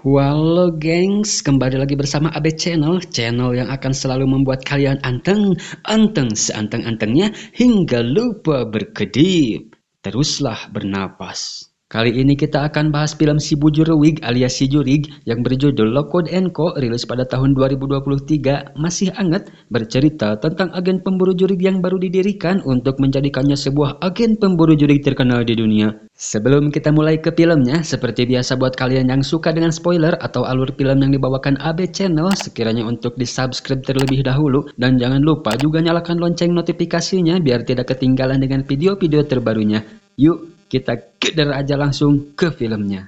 Halo gengs, kembali lagi bersama AB Channel, channel yang akan selalu membuat kalian anteng seanteng-antengnya hingga lupa berkedip. Teruslah bernapas. Kali ini kita akan bahas film Si Bujur Wig alias Si Jurig yang berjudul Lockwood & Co. rilis pada tahun 2023, masih hangat, bercerita tentang agen pemburu jurig yang baru didirikan untuk menjadikannya sebuah agen pemburu jurig terkenal di dunia. Sebelum kita mulai ke filmnya, seperti biasa buat kalian yang suka dengan spoiler atau alur film yang dibawakan AB Channel, sekiranya untuk di-subscribe terlebih dahulu dan jangan lupa juga nyalakan lonceng notifikasinya biar tidak ketinggalan dengan video-video terbarunya. Yuk, kita keder aja langsung ke filmnya.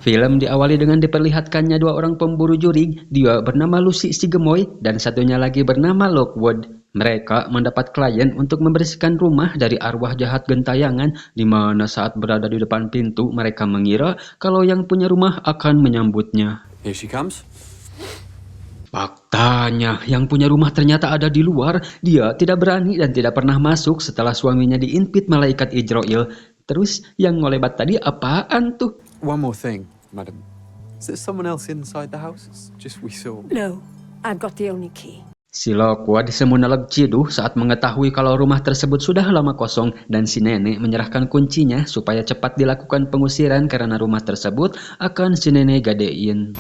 Film diawali dengan diperlihatkannya dua orang pemburu jurig, dia bernama Lucy si Gemoy dan satunya lagi bernama Lockwood. Mereka mendapat klien untuk membersihkan rumah dari arwah jahat gentayangan, di mana saat berada di depan pintu mereka mengira kalau yang punya rumah akan menyambutnya. Here she comes. Faktanya, yang punya rumah ternyata ada di luar. Dia tidak berani dan tidak pernah masuk setelah suaminya diimpit malaikat Ijroil. Terus yang ngolebat tadi apaan tuh? One more thing, madam. Is there someone else inside the house? It's just we saw. No, I've got the only key. Si Lockwood semunaleg ciduh saat mengetahui kalau rumah tersebut sudah lama kosong dan si nenek menyerahkan kuncinya supaya cepat dilakukan pengusiran karena rumah tersebut akan si nenek gadein.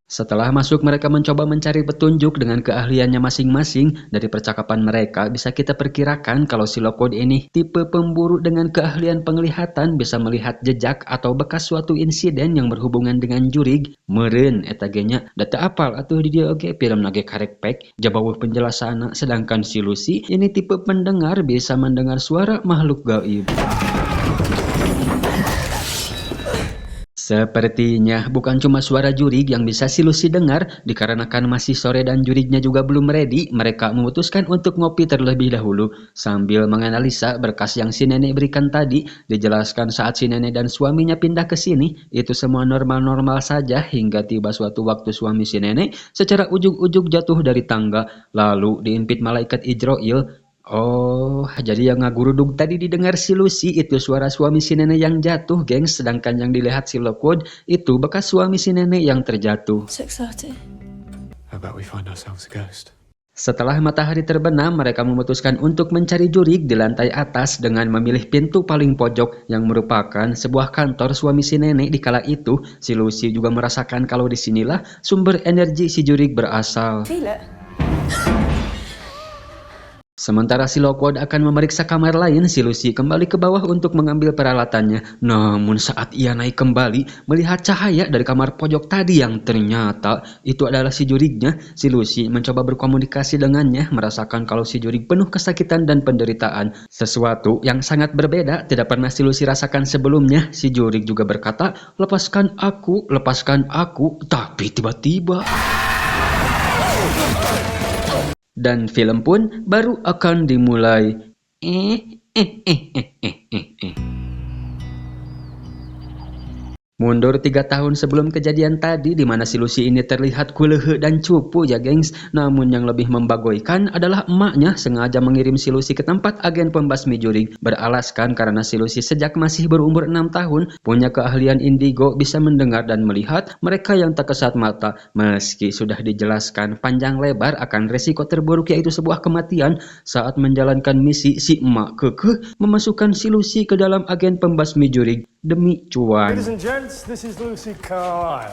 Setelah masuk, mereka mencoba mencari petunjuk dengan keahliannya masing-masing. Dari percakapan mereka, bisa kita perkirakan kalau si Lockwood ini tipe pemburu dengan keahlian penglihatan, bisa melihat jejak atau bekas suatu insiden yang berhubungan dengan jurig. Meureun eta ge nya, data apal atuh di dieu oge film nage karek pek jabaweuh penjelasanna, sedangkan si Lucy ini tipe pendengar, bisa mendengar suara makhluk gaib. Sepertinya bukan cuma suara jurig yang bisa si Lucy dengar, dikarenakan masih sore dan jurignya juga belum ready, mereka memutuskan untuk ngopi terlebih dahulu. Sambil menganalisa berkas yang si nenek berikan tadi, dijelaskan saat si nenek dan suaminya pindah ke sini, itu semua normal-normal saja hingga tiba suatu waktu suami si nenek secara ujug-ujug jatuh dari tangga, lalu diimpit malaikat Ijroil. Oh, jadi yang ngagurudug tadi didengar si Lucy itu suara suami si nenek yang jatuh, gengs. Sedangkan yang dilihat si Lockwood itu bekas suami si nenek yang terjatuh. So excited. How about we find ourselves a ghost? Setelah matahari terbenam, mereka memutuskan untuk mencari jurig di lantai atas dengan memilih pintu paling pojok yang merupakan sebuah kantor suami si nenek. Di kala itu, si Lucy juga merasakan kalau disinilah sumber energi si jurig berasal. Feel it? Sementara si Lockwood akan memeriksa kamar lain, si Lucy kembali ke bawah untuk mengambil peralatannya. Namun saat ia naik kembali, melihat cahaya dari kamar pojok tadi yang ternyata itu adalah si jurignya, si Lucy mencoba berkomunikasi dengannya, merasakan kalau si jurig penuh kesakitan dan penderitaan. Sesuatu yang sangat berbeda, tidak pernah si Lucy rasakan sebelumnya. Si jurig juga berkata, lepaskan aku, tapi tiba-tiba... Dan film pun baru akan dimulai. Mundur 3 tahun sebelum kejadian tadi, di mana si Lucy ini terlihat kulehe dan cupu ya gengs. Namun yang lebih membagoikan adalah emaknya sengaja mengirim si Lucy ke tempat agen pembasmi jurig, beralaskan karena si Lucy sejak masih berumur 6 tahun punya keahlian indigo, bisa mendengar dan melihat mereka yang tak kesat mata. Meski sudah dijelaskan panjang lebar akan resiko terburuk yaitu sebuah kematian, saat menjalankan misi, si emak kekeh memasukkan si Lucy ke dalam agen pembasmi jurig demi cuan. Ladies and gents, this is Lucy Carlisle.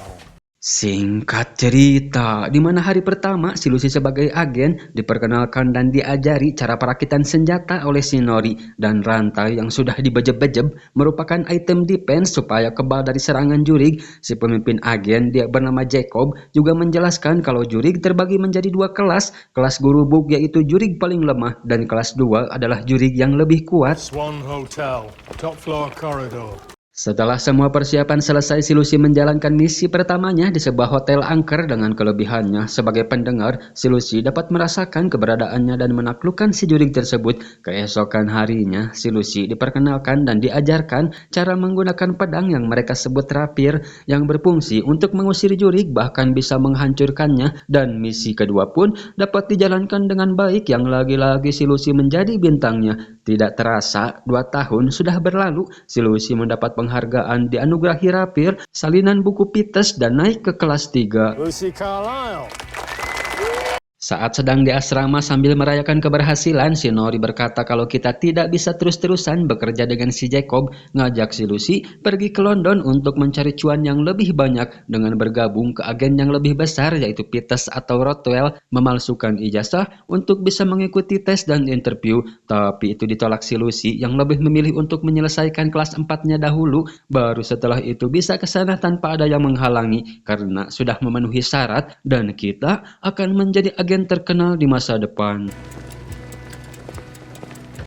Singkat cerita, di mana hari pertama si Lucy sebagai agen diperkenalkan dan diajari cara perakitan senjata oleh si Nori, dan rantai yang sudah dibejeb-bejeb merupakan item defense supaya kebal dari serangan jurig. Si pemimpin agen, dia bernama Jacob, juga menjelaskan kalau jurig terbagi menjadi 2 kelas. Kelas gurubuk yaitu jurig paling lemah, dan kelas 2 adalah jurig yang lebih kuat. Swan Hotel, top floor corridor. Setelah semua persiapan selesai, si Lucy menjalankan misi pertamanya di sebuah hotel angker. Dengan kelebihannya sebagai pendengar, si Lucy dapat merasakan keberadaannya dan menaklukkan si jurig tersebut. Keesokan harinya, si Lucy diperkenalkan dan diajarkan cara menggunakan pedang yang mereka sebut rapier, yang berfungsi untuk mengusir jurig bahkan bisa menghancurkannya. Dan misi kedua pun dapat dijalankan dengan baik, yang lagi-lagi si Lucy menjadi bintangnya. Tidak terasa, 2 tahun sudah berlalu. Si Lucy mendapat penghargaan, dianugerahi rapir, salinan buku Pites, dan naik ke kelas 3. Lucy Carlyle. Saat sedang di asrama sambil merayakan keberhasilan, si Nori berkata kalau kita tidak bisa terus-terusan bekerja dengan si Jacob, ngajak si Lucy pergi ke London untuk mencari cuan yang lebih banyak dengan bergabung ke agen yang lebih besar yaitu Pites atau Rothwell, memalsukan ijazah untuk bisa mengikuti tes dan interview. Tapi itu ditolak si Lucy yang lebih memilih untuk menyelesaikan kelas 4-nya dahulu, baru setelah itu bisa ke sana tanpa ada yang menghalangi karena sudah memenuhi syarat dan kita akan menjadi agen terkenal di masa depan.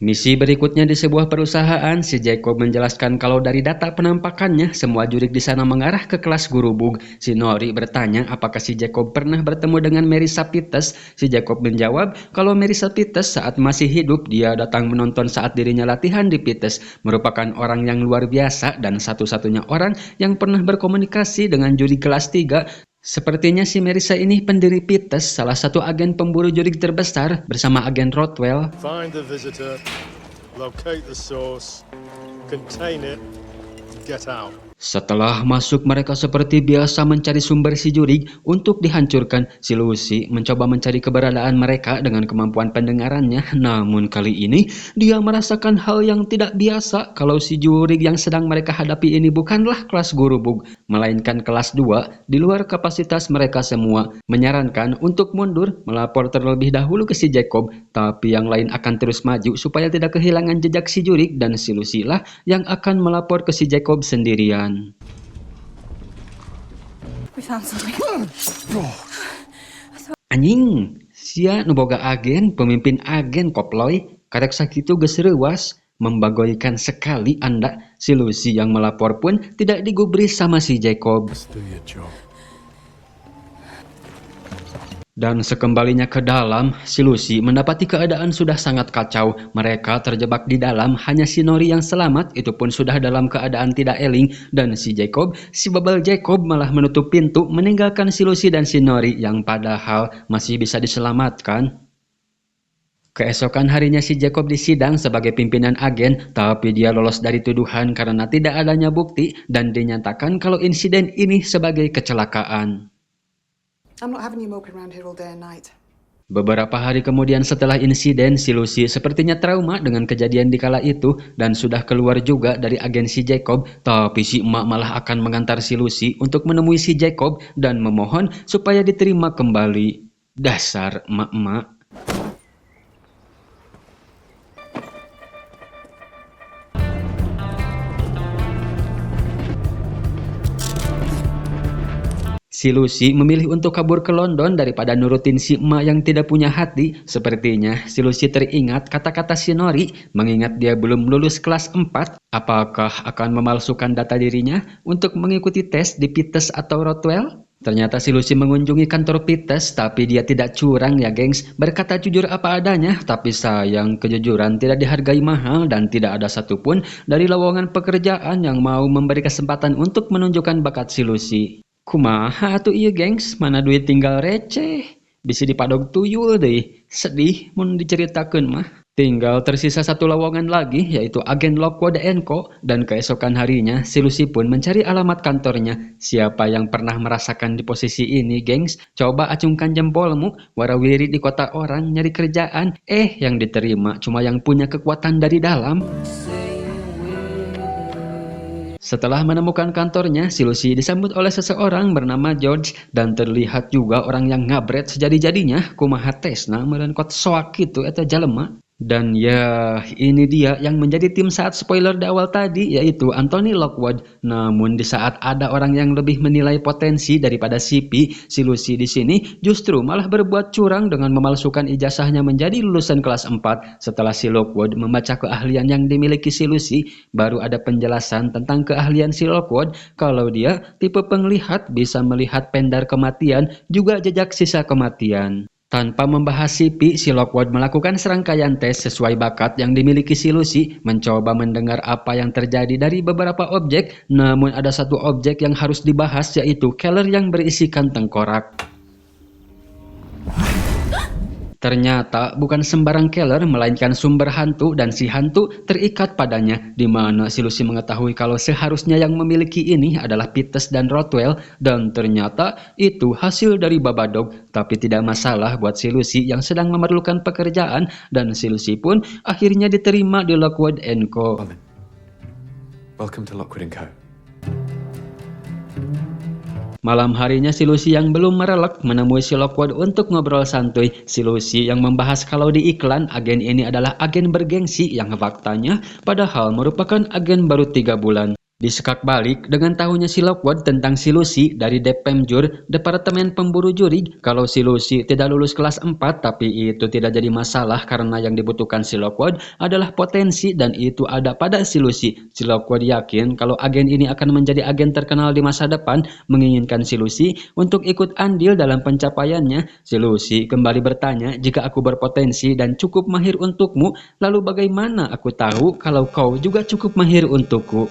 Misi berikutnya di sebuah perusahaan, si Jacob menjelaskan kalau dari data penampakannya, semua jurik di sana mengarah ke kelas guru bug. Si Nori bertanya apakah si Jacob pernah bertemu dengan Marissa Pites. Si Jacob menjawab kalau Marissa Pites saat masih hidup, dia datang menonton saat dirinya latihan di Pites, merupakan orang yang luar biasa dan satu-satunya orang yang pernah berkomunikasi dengan juri kelas 3. Sepertinya si Marissa ini pendiri Pites, salah satu agen pemburu jurik terbesar bersama agen Rothwell. Find the visitor, locate the source, contain it, get out. Setelah masuk, mereka seperti biasa mencari sumber si jurik untuk dihancurkan. Si Lucy mencoba mencari keberadaan mereka dengan kemampuan pendengarannya. Namun kali ini dia merasakan hal yang tidak biasa kalau si jurik yang sedang mereka hadapi ini bukanlah kelas guru bug, melainkan kelas 2 di luar kapasitas mereka semua. Menyarankan untuk mundur, melapor terlebih dahulu ke si Jacob, tapi yang lain akan terus maju supaya tidak kehilangan jejak si jurik dan si Lucy lah yang akan melapor ke si Jacob sendirian. We found something. Anjing, sia nu boga agen, pemimpin agen koploy, karek sakitu geus reuas, membagoikan sekali Anda. Si Lucy yang melapor pun tidak digubris sama si Jacob. Let's do your job. Dan sekembalinya ke dalam, si Lucy mendapati keadaan sudah sangat kacau. Mereka terjebak di dalam, hanya si Nori yang selamat, itu pun sudah dalam keadaan tidak eling. Dan si Jacob, si Bubble Jacob malah menutup pintu, meninggalkan si Lucy dan si Nori yang padahal masih bisa diselamatkan. Keesokan harinya si Jacob disidang sebagai pimpinan agen, tapi dia lolos dari tuduhan karena tidak adanya bukti dan dinyatakan kalau insiden ini sebagai kecelakaan. I'm not having you moping around here all day and night. Beberapa hari kemudian setelah insiden, si Lucy sepertinya trauma dengan kejadian di kala itu dan sudah keluar juga dari agensi Jacob, tapi si emak malah akan mengantar si Lucy untuk menemui si Jacob dan memohon supaya diterima kembali. Dasar emak-emak. Si Lucy memilih untuk kabur ke London daripada nurutin si emak yang tidak punya hati. Sepertinya si Lucy teringat kata-kata si Nori, mengingat dia belum lulus kelas 4. Apakah akan memalsukan data dirinya untuk mengikuti tes di Pites atau Rothwell? Ternyata si Lucy mengunjungi kantor Pites, tapi dia tidak curang ya gengs, berkata jujur apa adanya. Tapi sayang, kejujuran tidak dihargai mahal dan tidak ada satupun dari lowongan pekerjaan yang mau memberi kesempatan untuk menunjukkan bakat si Lucy. Kumaha atuh ieu gengs, mana duit tinggal receh, bisa dipadog tuyul deh. Sedih mun diceritakeun mah. Tinggal tersisa satu lowongan lagi, yaitu agen Lockwood & Co. Dan keesokan harinya, si Lucy pun mencari alamat kantornya. Siapa yang pernah merasakan di posisi ini, gengs? Coba acungkan jempolmu, warawiri di kota orang nyari kerjaan. Yang diterima cuma yang punya kekuatan dari dalam. Setelah menemukan kantornya, si Lucy disambut oleh seseorang bernama George dan terlihat juga orang yang ngabret sejadi-jadinya. Kumaha tesna meureun kot soak kitu eta jalema. Dan ya, ini dia yang menjadi tim saat spoiler di awal tadi, yaitu Anthony Lockwood. Namun di saat ada orang yang lebih menilai potensi daripada CP, si Lucy di sini justru malah berbuat curang dengan memalsukan ijazahnya menjadi lulusan kelas 4. Setelah si Lockwood membaca keahlian yang dimiliki si Lucy, baru ada penjelasan tentang keahlian si Lockwood kalau dia tipe penglihat, bisa melihat pendar kematian, juga jejak sisa kematian. Tanpa membahas CP, si Lockwood melakukan serangkaian tes sesuai bakat yang dimiliki si Lucy, mencoba mendengar apa yang terjadi dari beberapa objek, namun ada satu objek yang harus dibahas, yaitu Keller yang berisikan tengkorak. Ternyata bukan sembarang Keller, melainkan sumber hantu dan si hantu terikat padanya, di mana si Lucy mengetahui kalau seharusnya yang memiliki ini adalah Peters dan Rothwell, dan ternyata itu hasil dari Babadook. Tapi tidak masalah buat si Lucy yang sedang memerlukan pekerjaan, dan si Lucy pun akhirnya diterima di Lockwood & Co. Well then, welcome to Lockwood & Co. Malam harinya si Lucy yang belum merelek menemui si Lockwood untuk ngobrol santuy. Si Lucy yang membahas kalau di iklan agen ini adalah agen bergengsi yang faktanya padahal merupakan agen baru 3 bulan. Disekak balik dengan tahunya si Lockwood tentang si Lucy dari DPMJUR, Departemen Pemburu Juri, kalau si Lucy tidak lulus kelas 4, tapi itu tidak jadi masalah karena yang dibutuhkan si Lockwood adalah potensi dan itu ada pada si Lucy. Si Lockwood yakin kalau agen ini akan menjadi agen terkenal di masa depan, menginginkan si Lucy untuk ikut andil dalam pencapaiannya. Si Lucy kembali bertanya, jika aku berpotensi dan cukup mahir untukmu, lalu bagaimana aku tahu kalau kau juga cukup mahir untukku?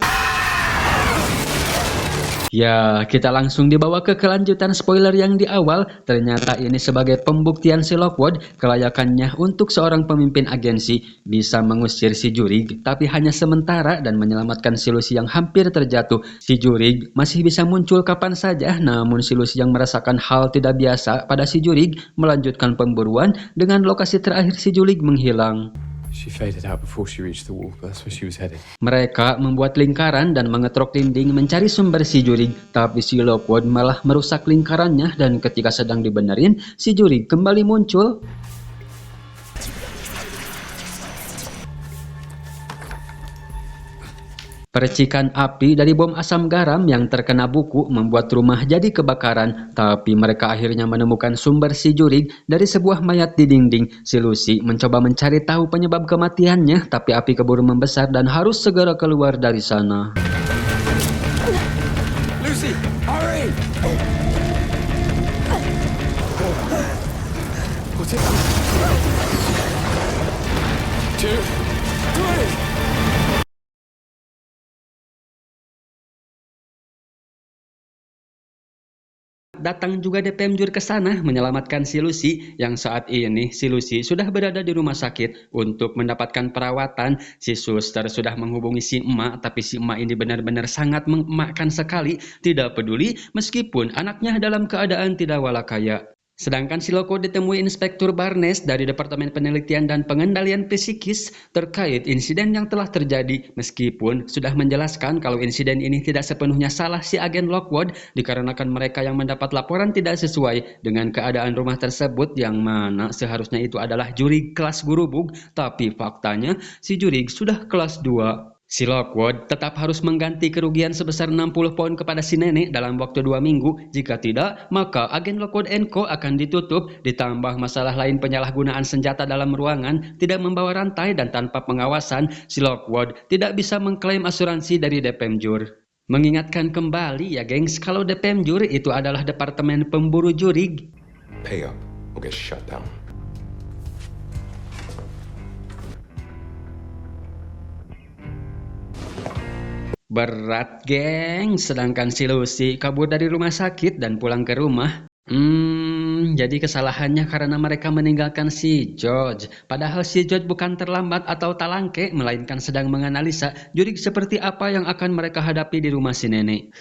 Ya, kita langsung dibawa ke kelanjutan spoiler yang di awal. Ternyata ini sebagai pembuktian si Lockwood kelayakannya untuk seorang pemimpin agensi, bisa mengusir si Jurig, tapi hanya sementara dan menyelamatkan si Lucy yang hampir terjatuh. Si Jurig masih bisa muncul kapan saja, namun si Lucy yang merasakan hal tidak biasa pada si Jurig melanjutkan pemburuan dengan lokasi terakhir si Jurig menghilang. She faded out before she reached the wall, but that's where she was headed. Mereka membuat lingkaran dan mengetrok dinding mencari sumber si Jurig, tapi si Lockwood malah merusak lingkarannya dan ketika sedang dibenerin, si Jurig kembali muncul. Percikan api dari bom asam garam yang terkena buku membuat rumah jadi kebakaran, tapi mereka akhirnya menemukan sumber si Jurig dari sebuah mayat di dinding. Si Lucy mencoba mencari tahu penyebab kematiannya, tapi api keburu membesar dan harus segera keluar dari sana. Lucy, hurry! What's it? 2, 3! Datang juga DPMJUR ke sana menyelamatkan si Lucy, yang saat ini si Lucy sudah berada di rumah sakit untuk mendapatkan perawatan. Si suster sudah menghubungi si emak, tapi si emak ini benar-benar sangat mengemakkan sekali, tidak peduli meskipun anaknya dalam keadaan tidak walakaya. Sedangkan si Lockwood ditemui Inspektur Barnes dari Departemen Penelitian dan Pengendalian Psikis terkait insiden yang telah terjadi, meskipun sudah menjelaskan kalau insiden ini tidak sepenuhnya salah si agen Lockwood dikarenakan mereka yang mendapat laporan tidak sesuai dengan keadaan rumah tersebut, yang mana seharusnya itu adalah Jurig kelas gurubug, tapi faktanya si Jurig sudah kelas 2. Si Lockwood tetap harus mengganti kerugian sebesar 60 pound kepada si nenek dalam waktu 2 minggu. Jika tidak, maka agen Lockwood & Co akan ditutup. Ditambah masalah lain penyalahgunaan senjata dalam ruangan, tidak membawa rantai dan tanpa pengawasan, si Lockwood tidak bisa mengklaim asuransi dari DPMJUR. Mengingatkan kembali ya gengs, kalau DPMJUR itu adalah Departemen Pemburu Jurig. Pay up or get shut down. Berat geng, sedangkan si Lucy kabur dari rumah sakit dan pulang ke rumah. Jadi kesalahannya karena mereka meninggalkan si George. Padahal si George bukan terlambat atau talangke, melainkan sedang menganalisa Jurig seperti apa yang akan mereka hadapi di rumah si nenek.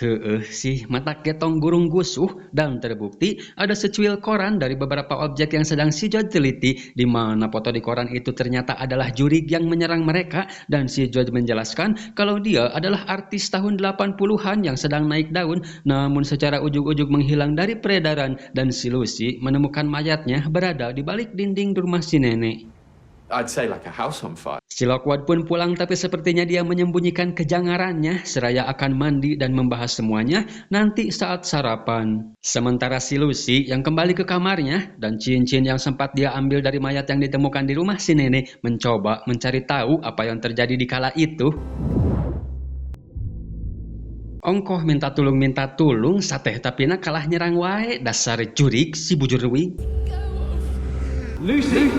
Sih mata ketong gurung gusuh, dan terbukti ada secuil koran dari beberapa objek yang sedang si George teliti, di mana foto di koran itu ternyata adalah Jurig yang menyerang mereka, dan si George menjelaskan kalau dia adalah artis tahun 80-an yang sedang naik daun, namun secara ujug-ujug menghilang dari peredaran, dan si Lucy menemukan mayatnya berada di balik dinding rumah si nenek. I'd say like a house on fire. Si Lockwood pun pulang, tapi sepertinya dia menyembunyikan kejangarannya seraya akan mandi dan membahas semuanya nanti saat sarapan. Sementara si Lucy yang kembali ke kamarnya dan cincin yang sempat dia ambil dari mayat yang ditemukan di rumah si nenek mencoba mencari tahu apa yang terjadi di kala itu. Ongkoh minta tulung sateh tapina kalah nyerang wae, dasar Jurig si bujur leuwih. Lucy.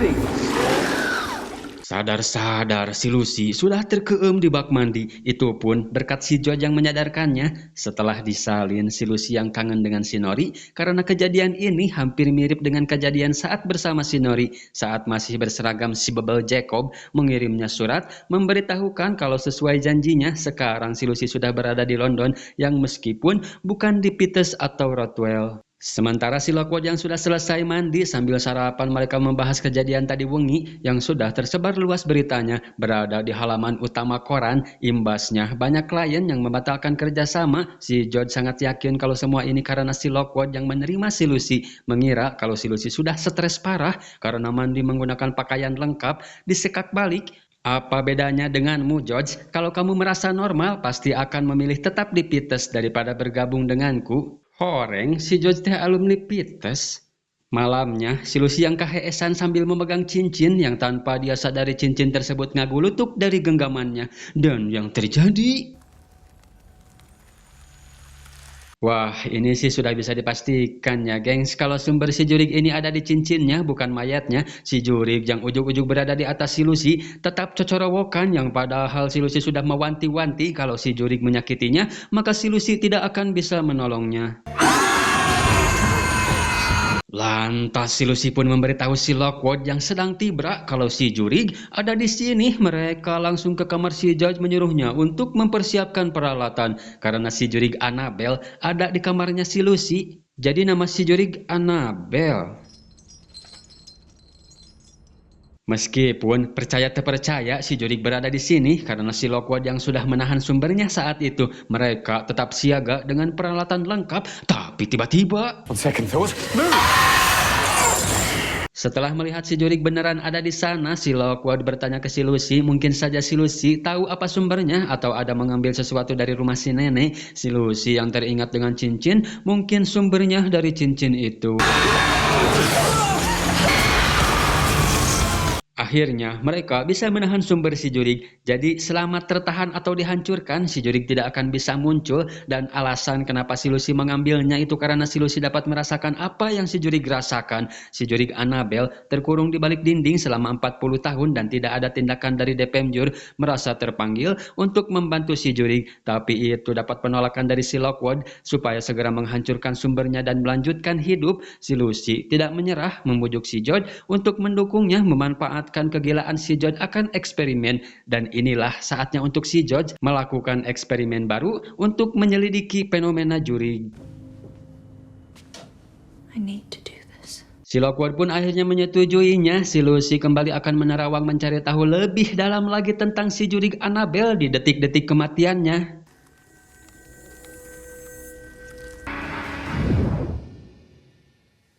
Sadar-sadar si Lucy sudah terkeum di bak mandi. Itu pun berkat si George yang menyadarkannya. Setelah disalin, si Lucy yang kangen dengan si Nori karena kejadian ini hampir mirip dengan kejadian saat bersama si Nori. Saat masih berseragam, si Bebel Jacob mengirimnya surat memberitahukan kalau sesuai janjinya sekarang si Lucy sudah berada di London yang meskipun bukan di Peters atau Rothwell. Sementara si Lockwood yang sudah selesai mandi sambil sarapan, mereka membahas kejadian tadi wengi yang sudah tersebar luas beritanya berada di halaman utama koran. Imbasnya banyak klien yang membatalkan kerjasama. Si George sangat yakin kalau semua ini karena si Lockwood yang menerima si Lucy, mengira kalau si Lucy sudah stres parah karena mandi menggunakan pakaian lengkap disekak balik. Apa bedanya denganmu, George? Kalau kamu merasa normal, pasti akan memilih tetap di Peters daripada bergabung denganku. Horeng, si George teh alumni Peters. Malamnya, si Lucy yang keheesan sambil memegang cincin yang tanpa dia sadari cincin tersebut ngagulutuk dari genggamannya. Dan yang terjadi... Wah, ini sih sudah bisa dipastikan ya, gengs. Kalau sumber si jurig ini ada di cincinnya, bukan mayatnya. Si jurig yang ujuk-ujuk berada di atas si Lucy tetap cocorowokan, yang padahal si Lucy sudah mewanti-wanti kalau si jurig menyakitinya, maka si Lucy tidak akan bisa menolongnya. Lantas si Lucy pun memberitahu si Lockwood yang sedang tiba kalau si jurig ada di sini. Mereka langsung ke kamar si George menyuruhnya untuk mempersiapkan peralatan karena si jurig Annabel ada di kamarnya si Lucy. Jadi nama si jurig Annabel. Meskipun percaya tak percaya si jurig berada di sini karena si Lockwood yang sudah menahan sumbernya saat itu, mereka tetap siaga dengan peralatan lengkap. Tapi tiba-tiba, On second thought, move! setelah melihat si jurig beneran ada di sana, si Lockwood bertanya ke si Lucy. Mungkin saja si Lucy tahu apa sumbernya atau ada mengambil sesuatu dari rumah si nenek. Si Lucy yang teringat dengan cincin, mungkin sumbernya dari cincin itu. Akhirnya mereka bisa menahan sumber si jurig. Jadi selama tertahan atau dihancurkan, si jurig tidak akan bisa muncul. Dan alasan kenapa si Lucy mengambilnya itu karena si Lucy dapat merasakan apa yang si jurig rasakan. Si jurig Annabel terkurung di balik dinding selama 40 tahun dan tidak ada tindakan dari DPM Jur, merasa terpanggil untuk membantu si jurig. Tapi itu dapat penolakan dari si Lockwood supaya segera menghancurkan sumbernya dan melanjutkan hidup. Si Lucy tidak menyerah, membujuk si George untuk mendukungnya memanfaatkan kegilaan si George akan eksperimen. Dan inilah saatnya untuk si George melakukan eksperimen baru untuk menyelidiki fenomena jurig. I need to do this. Si Lockwood pun akhirnya menyetujuinya. Si Lucy kembali akan menerawang mencari tahu lebih dalam lagi tentang si jurig Annabel di detik-detik kematiannya.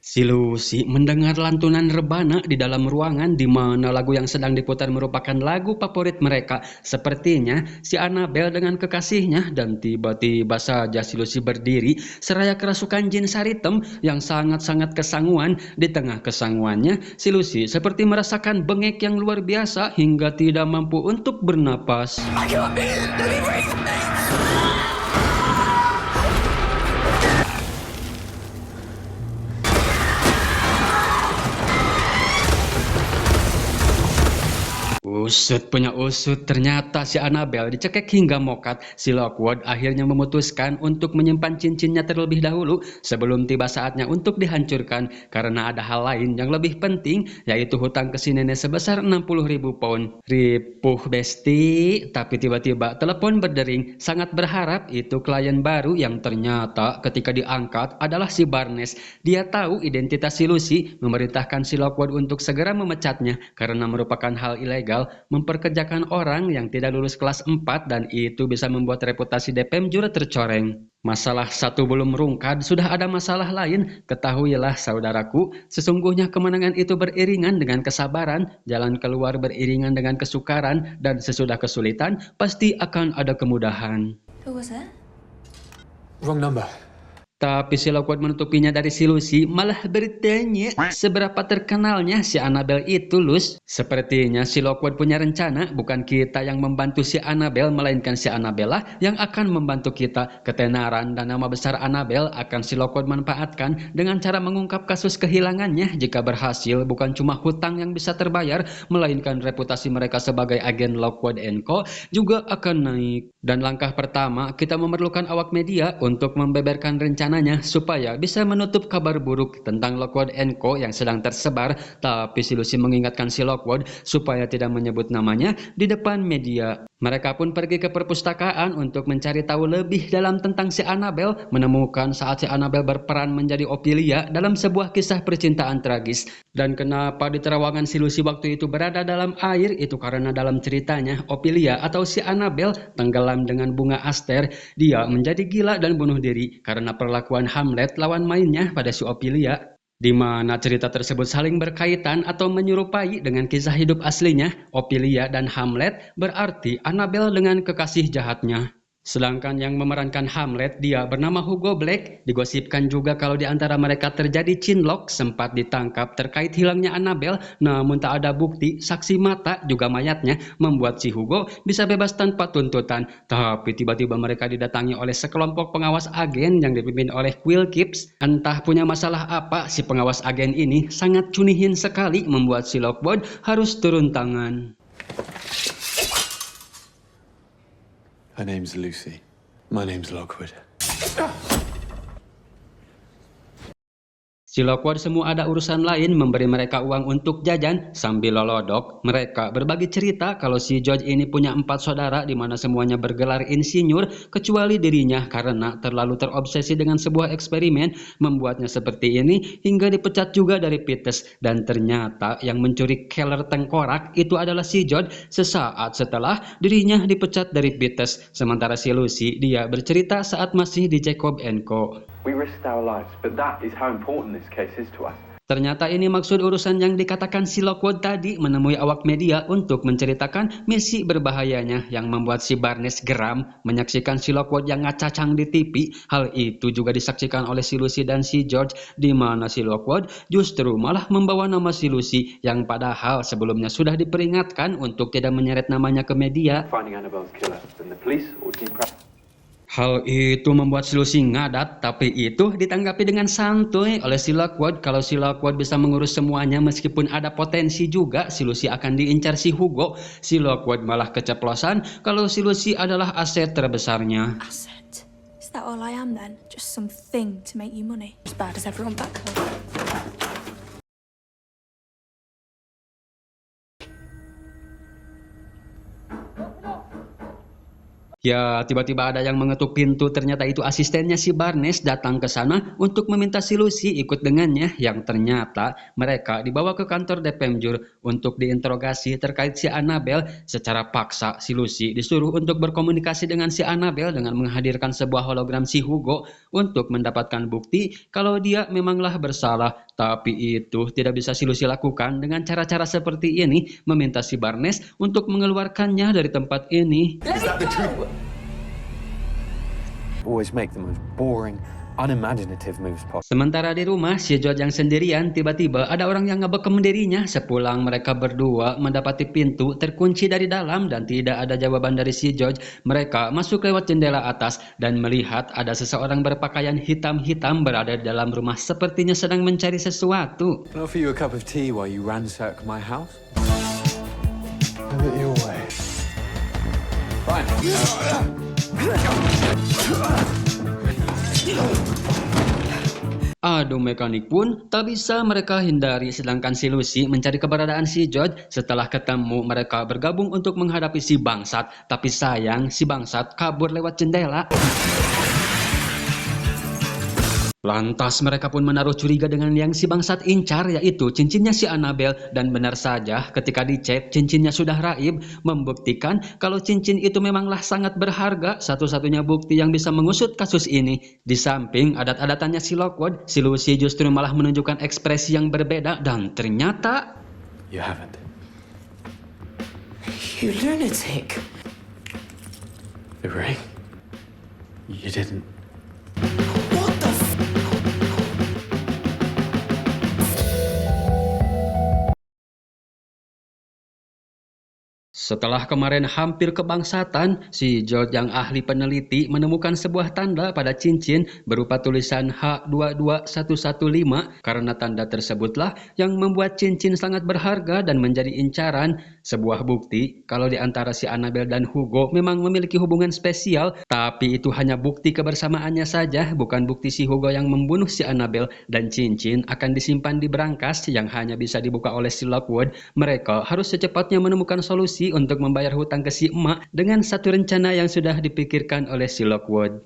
Si Lucy mendengar lantunan rebana di dalam ruangan di mana lagu yang sedang diputar merupakan lagu favorit mereka. Sepertinya si Annabel dengan kekasihnya, dan tiba-tiba saja si Lucy berdiri seraya kerasukan jin Saritem yang sangat-sangat kesanguan. Di tengah kesanguannya, si Lucy seperti merasakan bengek yang luar biasa hingga tidak mampu untuk bernapas. Usut punya usut, ternyata si Annabel dicekek hingga mokat. Si Lockwood akhirnya memutuskan untuk menyimpan cincinnya terlebih dahulu sebelum tiba saatnya untuk dihancurkan karena ada hal lain yang lebih penting, yaitu hutang ke si nenek sebesar 60.000 pound. Ripuh besti, tapi tiba-tiba telepon berdering. Sangat berharap itu klien baru yang ternyata ketika diangkat adalah si Barnes. Dia tahu identitas si Lucy, memerintahkan si Lockwood untuk segera memecatnya karena merupakan hal ilegal memperkerjakan orang yang tidak lulus kelas 4 dan itu bisa membuat reputasi DPM Jur tercoreng. Masalah satu belum rungkad, sudah ada masalah lain. Ketahuilah saudaraku, sesungguhnya kemenangan itu beriringan dengan kesabaran, jalan keluar beriringan dengan kesukaran, dan sesudah kesulitan pasti akan ada kemudahan. Who was that? Wrong number. Tapi si Lockwood menutupinya dari si Lucy, malah bertanya seberapa terkenalnya si Annabelle itu, Lus. Sepertinya si Lockwood punya rencana, bukan kita yang membantu si Annabelle, melainkan si Annabelle lah yang akan membantu kita. Ketenaran dan nama besar Annabelle akan si Lockwood manfaatkan dengan cara mengungkap kasus kehilangannya. Jika berhasil, bukan cuma hutang yang bisa terbayar, melainkan reputasi mereka sebagai agen Lockwood & Co. juga akan naik. Dan langkah pertama, kita memerlukan awak media untuk membeberkan rencananya supaya bisa menutup kabar buruk tentang Lockwood & Co. yang sedang tersebar. Tapi si Lucy mengingatkan si Lockwood supaya tidak menyebut namanya di depan media. Mereka pun pergi ke perpustakaan untuk mencari tahu lebih dalam tentang si Annabelle, menemukan saat si Annabelle berperan menjadi Ophelia dalam sebuah kisah percintaan tragis. Dan kenapa di terowongan si Lucy waktu itu berada dalam air, itu karena dalam ceritanya Ophelia atau si Annabelle tenggelam dengan bunga aster. Dia menjadi gila dan bunuh diri karena perlakuan Hamlet lawan mainnya pada si Ophelia, di mana cerita tersebut saling berkaitan atau menyerupai dengan kisah hidup aslinya. Ophelia dan Hamlet berarti Annabelle dengan kekasih jahatnya. Sedangkan yang memerankan Hamlet, dia bernama Hugo Black. Digosipkan juga kalau di antara mereka terjadi cinlok, sempat ditangkap terkait hilangnya Annabelle, namun tak ada bukti, saksi mata juga mayatnya, membuat si Hugo bisa bebas tanpa tuntutan. Tapi tiba-tiba mereka didatangi oleh sekelompok pengawas agen yang dipimpin oleh Quill Gibbs. Entah punya masalah apa, si pengawas agen ini sangat cunihin sekali, membuat si Lockwood harus turun tangan. Her name's Lucy. My name's Lockwood. Si Lockwood semua ada urusan lain, memberi mereka uang untuk jajan. Sambil lolodok, mereka berbagi cerita kalau si George ini punya 4 saudara di mana semuanya bergelar insinyur kecuali dirinya karena terlalu terobsesi dengan sebuah eksperimen membuatnya seperti ini hingga dipecat juga dari Peters. Dan ternyata yang mencuri Keller tengkorak itu adalah si George sesaat setelah dirinya dipecat dari Peters. Sementara si Lucy, dia bercerita saat masih di Jacob & Co. We risked our lives, but that is how important this case is to us. Ternyata ini maksud urusan yang dikatakan si Lockwood tadi, menemui awak media untuk menceritakan misi berbahayanya yang membuat si Barnes geram menyaksikan si Lockwood yang ngacacang di TV. Hal itu juga disaksikan oleh si Lucy dan si George, di mana si Lockwood justru malah membawa nama si Lucy yang padahal sebelumnya sudah diperingatkan untuk tidak menyeret namanya ke media. Finding Annabelle's killer, then the police or Dean Pratt. Hal itu membuat si Lucy ngadat, tapi itu ditanggapi dengan santuy oleh si Lockwood. Kalau si Lockwood bisa mengurus semuanya meskipun ada potensi juga si Lucy akan diincar si Hugo, si Lockwood malah keceplosan kalau si Lucy adalah aset terbesarnya. Asset? Is that all I am then? Just some thing to make you money? As bad as everyone back home. Ya, tiba-tiba ada yang mengetuk pintu. Ternyata itu asistennya si Barnes datang ke sana untuk meminta si Lucy ikut dengannya. Yang ternyata mereka dibawa ke kantor Depemjur untuk diinterogasi terkait si Annabelle. Secara paksa si Lucy disuruh untuk berkomunikasi dengan si Annabelle dengan menghadirkan sebuah hologram si Hugo untuk mendapatkan bukti kalau dia memanglah bersalah. Tapi itu tidak bisa si Lucy lakukan dengan cara-cara seperti ini, meminta si Barnes untuk mengeluarkannya dari tempat ini. Always make the most boring, unimaginative moves possible. Sementara di rumah, si George yang sendirian, tiba-tiba ada orang yang ngebekem dirinya. Sepulang mereka berdua mendapati pintu terkunci dari dalam dan tidak ada jawaban dari si George. Mereka masuk lewat jendela atas dan melihat ada seseorang berpakaian hitam-hitam berada di dalam rumah, sepertinya sedang mencari sesuatu. Can I offer you a cup of tea while you ransack my house? Have it your way. Fine. Adu mekanik pun tak bisa mereka hindari, sedangkan si Lucy mencari keberadaan si George. Setelah ketemu, mereka bergabung untuk menghadapi si bangsat. Tapi sayang, si bangsat kabur lewat jendela. Lantas mereka pun menaruh curiga dengan yang si bangsat incar, yaitu cincinnya si Annabelle. Dan benar saja ketika dicek cincinnya sudah raib, membuktikan kalau cincin itu memanglah sangat berharga, satu-satunya bukti yang bisa mengusut kasus ini. Di samping adat-adatannya si Lockwood, si Lucy justru malah menunjukkan ekspresi yang berbeda dan ternyata... You haven't. You lunatic. The ring? You didn't. What the f? Setelah kemarin hampir kebangsatan, si George yang ahli peneliti menemukan sebuah tanda pada cincin berupa tulisan H22115 karena tanda tersebutlah yang membuat cincin sangat berharga dan menjadi incaran. Sebuah bukti kalau di antara si Annabelle dan Hugo memang memiliki hubungan spesial, tapi itu hanya bukti kebersamaannya saja, bukan bukti si Hugo yang membunuh si Annabelle, dan cincin akan disimpan di brankas yang hanya bisa dibuka oleh si Lockwood. Mereka harus secepatnya menemukan solusi untuk membayar hutang ke si emak dengan satu rencana yang sudah dipikirkan oleh si Lockwood.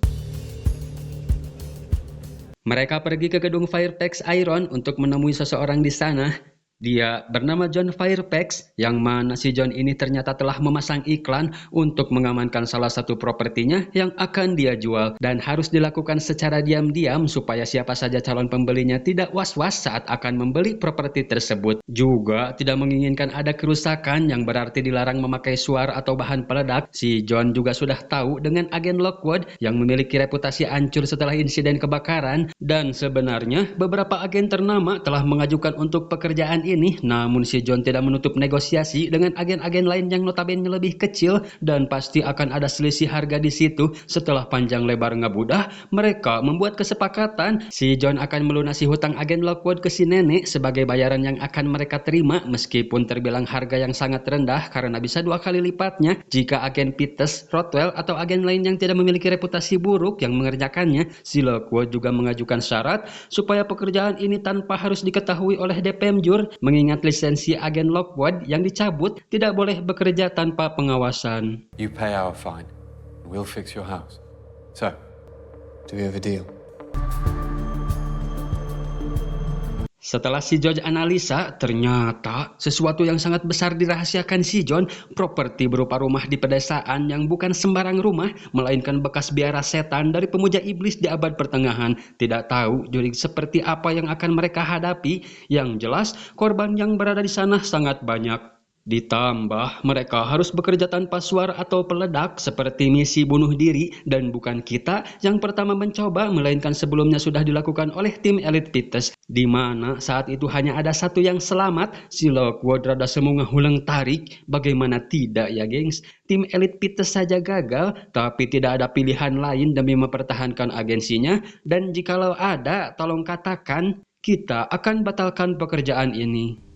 Mereka pergi ke gedung Fairfax Iron untuk menemui seseorang di sana. Dia bernama John Fairfax, yang mana si John ini ternyata telah memasang iklan untuk mengamankan salah satu propertinya yang akan dia jual, dan harus dilakukan secara diam-diam supaya siapa saja calon pembelinya tidak was-was saat akan membeli properti tersebut. Juga tidak menginginkan ada kerusakan yang berarti dilarang memakai suar atau bahan peledak. Si John juga sudah tahu dengan agen Lockwood yang memiliki reputasi hancur setelah insiden kebakaran, dan sebenarnya beberapa agen ternama telah mengajukan untuk pekerjaan ini, namun si John tidak menutup negosiasi dengan agen-agen lain yang notabene lebih kecil, dan pasti akan ada selisih harga di situ. Setelah panjang lebar ngebudah, mereka membuat kesepakatan si John akan melunasi hutang agen Lockwood ke si nenek sebagai bayaran yang akan mereka terima, meskipun terbilang harga yang sangat rendah karena bisa 2 kali lipatnya jika agen Peters, Rothwell, atau agen lain yang tidak memiliki reputasi buruk yang mengerjakannya. Si Lockwood juga mengajukan syarat supaya pekerjaan ini tanpa harus diketahui oleh DPM Jur, mengingat lisensi agen Lockwood yang dicabut tidak boleh bekerja tanpa pengawasan. You pay our fine, and we'll fix your house. So, do we have a deal? Setelah si George analisa, ternyata sesuatu yang sangat besar dirahasiakan si John, properti berupa rumah di pedesaan yang bukan sembarang rumah, melainkan bekas biara setan dari pemuja iblis di abad pertengahan. Tidak tahu juri seperti apa yang akan mereka hadapi, yang jelas korban yang berada di sana sangat banyak. Ditambah mereka harus bekerja tanpa suar atau peledak seperti misi bunuh diri, dan bukan kita yang pertama mencoba, melainkan sebelumnya sudah dilakukan oleh tim elit Peters, di mana saat itu hanya ada satu yang selamat. Si Lockwood rada semu ngehulang tarik, bagaimana tidak ya gengs, tim elit Peters saja gagal, tapi tidak ada pilihan lain demi mempertahankan agensinya, dan jikalau ada, tolong katakan, kita akan batalkan pekerjaan ini.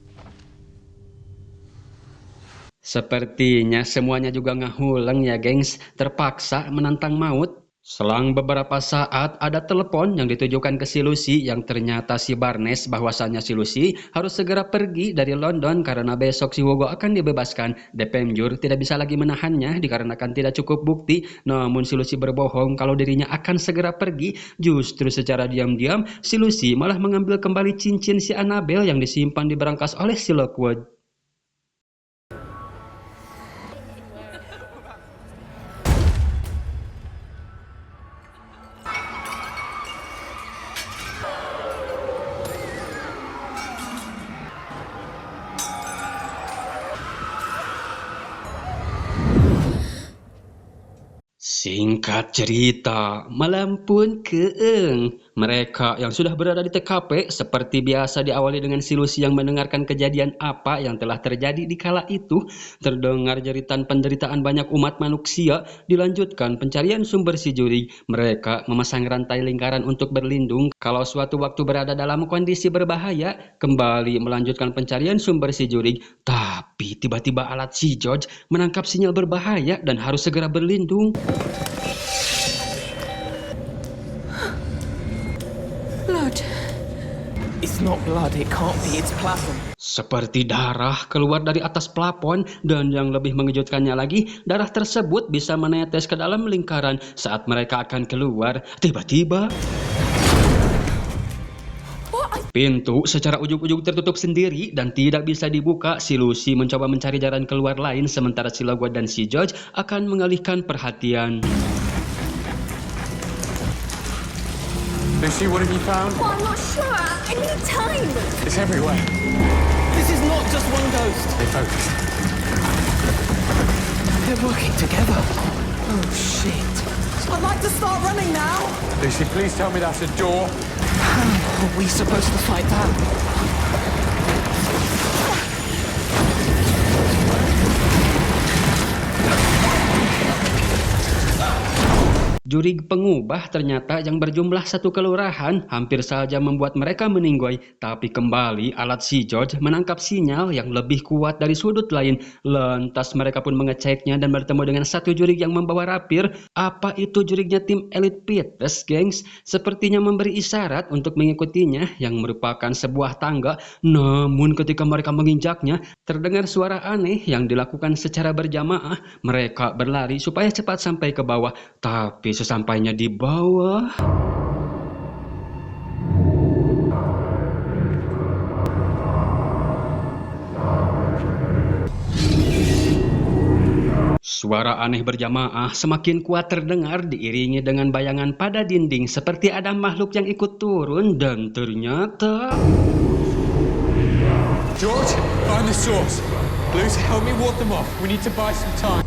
Sepertinya semuanya juga ngahuleng ya gengs, terpaksa menantang maut. Selang beberapa saat ada telepon yang ditujukan ke si Lucy, yang ternyata si Barnes bahwasannya si Lucy harus segera pergi dari London karena besok si Hugo akan dibebaskan. DPM Jur tidak bisa lagi menahannya dikarenakan tidak cukup bukti, namun si Lucy berbohong kalau dirinya akan segera pergi. Justru secara diam-diam si Lucy malah mengambil kembali cincin si Annabelle yang disimpan di brankas oleh si Lockwood. Singkat cerita, malam pun keeng. Mereka yang sudah berada di TKP seperti biasa diawali dengan si Lucy yang mendengarkan kejadian apa yang telah terjadi di kala itu. Terdengar jeritan penderitaan banyak umat manusia, dilanjutkan pencarian sumber si Juri. Mereka memasang rantai lingkaran untuk berlindung kalau suatu waktu berada dalam kondisi berbahaya, kembali melanjutkan pencarian sumber si Juri. Tapi tiba-tiba alat si George menangkap sinyal berbahaya dan harus segera berlindung. Blood. It's not blood, it can't be, it's plasm. Seperti darah keluar dari atas plafon, dan yang lebih mengejutkannya lagi, darah tersebut bisa menetes ke dalam lingkaran saat mereka akan keluar. Tiba-tiba pintu secara ujung-ujung tertutup sendiri dan tidak bisa dibuka. Si Lucy mencoba mencari jalan keluar lain, sementara si Lockwood dan si George akan mengalihkan perhatian. Lucy, what have you found? Oh, I'm not sure. I need time. It's everywhere. This is not just one ghost. Stay focused. They're working together. Oh, shit. I'd like to start running now. Lucy, please tell me that's a door. How are we supposed to fight that? Jurig pengubah ternyata yang berjumlah satu kelurahan hampir saja membuat mereka meninggoy. Tapi kembali alat si George menangkap sinyal yang lebih kuat dari sudut lain. Lantas mereka pun mengeceknya dan bertemu dengan satu jurig yang membawa rapir. Apa itu jurignya tim Elite Peters, gengs? Sepertinya memberi isyarat untuk mengikutinya yang merupakan sebuah tangga. Namun ketika mereka menginjaknya, terdengar suara aneh yang dilakukan secara berjamaah. Mereka berlari supaya cepat sampai ke bawah. Tapi sesampainya di bawah, suara aneh berjamaah semakin kuat terdengar diiringi dengan bayangan pada dinding seperti ada makhluk yang ikut turun dan ternyata... George, find the source. Please help me ward them off. We need to buy some time.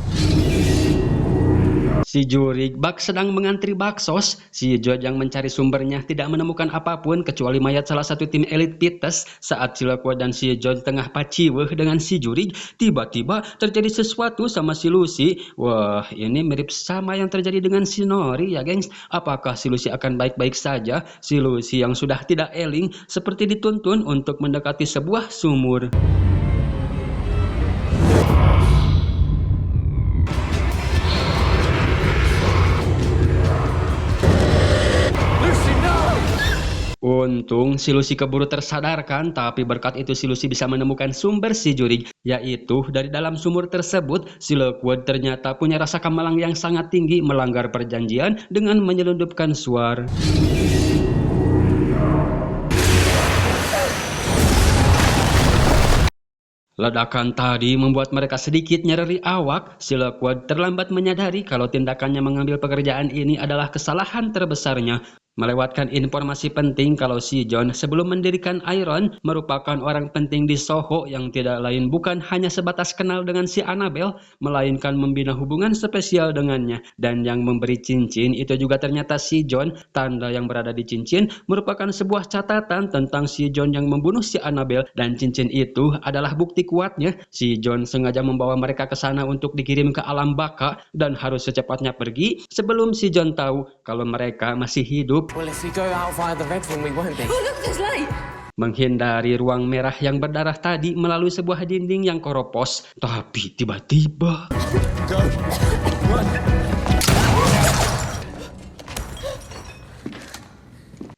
Si jurig bak sedang mengantri baksos. Si George yang mencari sumbernya tidak menemukan apapun kecuali mayat salah satu tim Elite Peters. Saat si Lockwood dan si George tengah paciweh dengan si jurig, tiba-tiba terjadi sesuatu sama si Lucy. Wah, ini mirip sama yang terjadi dengan si Nori ya gengs. Apakah si Lucy akan baik-baik saja? Si Lucy yang sudah tidak eling seperti dituntun untuk mendekati sebuah sumur. Untung si Lucy keburu tersadarkan, tapi berkat itu si Lucy bisa menemukan sumber si jurig, yaitu dari dalam sumur tersebut. Si Lockwood ternyata punya rasa kamalang yang sangat tinggi, melanggar perjanjian dengan menyelundupkan suar. Ledakan tadi membuat mereka sedikit nyeri awak. Si Lockwood terlambat menyadari kalau tindakannya mengambil pekerjaan ini adalah kesalahan terbesarnya. Melewatkan informasi penting kalau si John sebelum mendirikan Iron merupakan orang penting di Soho yang tidak lain bukan hanya sebatas kenal dengan si Annabelle, melainkan membina hubungan spesial dengannya. Dan yang memberi cincin itu juga ternyata si John. Tanda yang berada di cincin merupakan sebuah catatan tentang si John yang membunuh si Annabelle, dan cincin itu adalah bukti kuatnya. Si John sengaja membawa mereka ke sana untuk dikirim ke alam baka dan harus secepatnya pergi sebelum si John tahu kalau mereka masih hidup. Well, if we go out via the red room, we won't be. Oh, look, there's light. Menghindari ruang merah yang berdarah tadi melalui sebuah dinding yang koropos. Tapi tiba-tiba... Go. Run.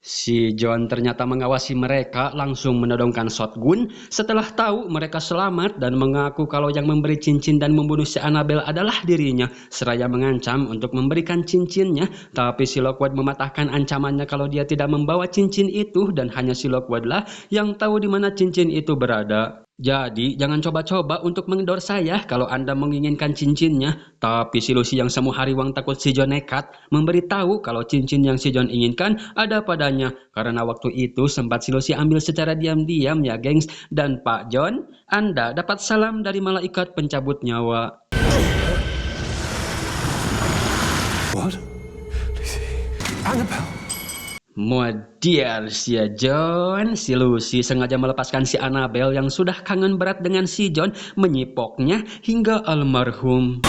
Si John ternyata mengawasi mereka, langsung menodongkan shotgun setelah tahu mereka selamat dan mengaku kalau yang memberi cincin dan membunuh si Annabelle adalah dirinya, seraya mengancam untuk memberikan cincinnya. Tapi si Lockwood mematahkan ancamannya kalau dia tidak membawa cincin itu, dan hanya si Lockwood lah yang tahu di mana cincin itu berada. Jadi jangan coba-coba untuk mengendor saya kalau Anda menginginkan cincinnya. Tapi si Lucy yang semu hariwang takut si John nekat memberitahu kalau cincin yang si John inginkan ada padanya. Karena waktu itu sempat si Lucy ambil secara diam-diam ya gengs. Dan Pak John, Anda dapat salam dari malaikat pencabut nyawa. What? Lucy. Annabelle. Modiar si John. Si Lucy sengaja melepaskan si Annabelle yang sudah kangen berat dengan si John, menyipoknya hingga almarhum.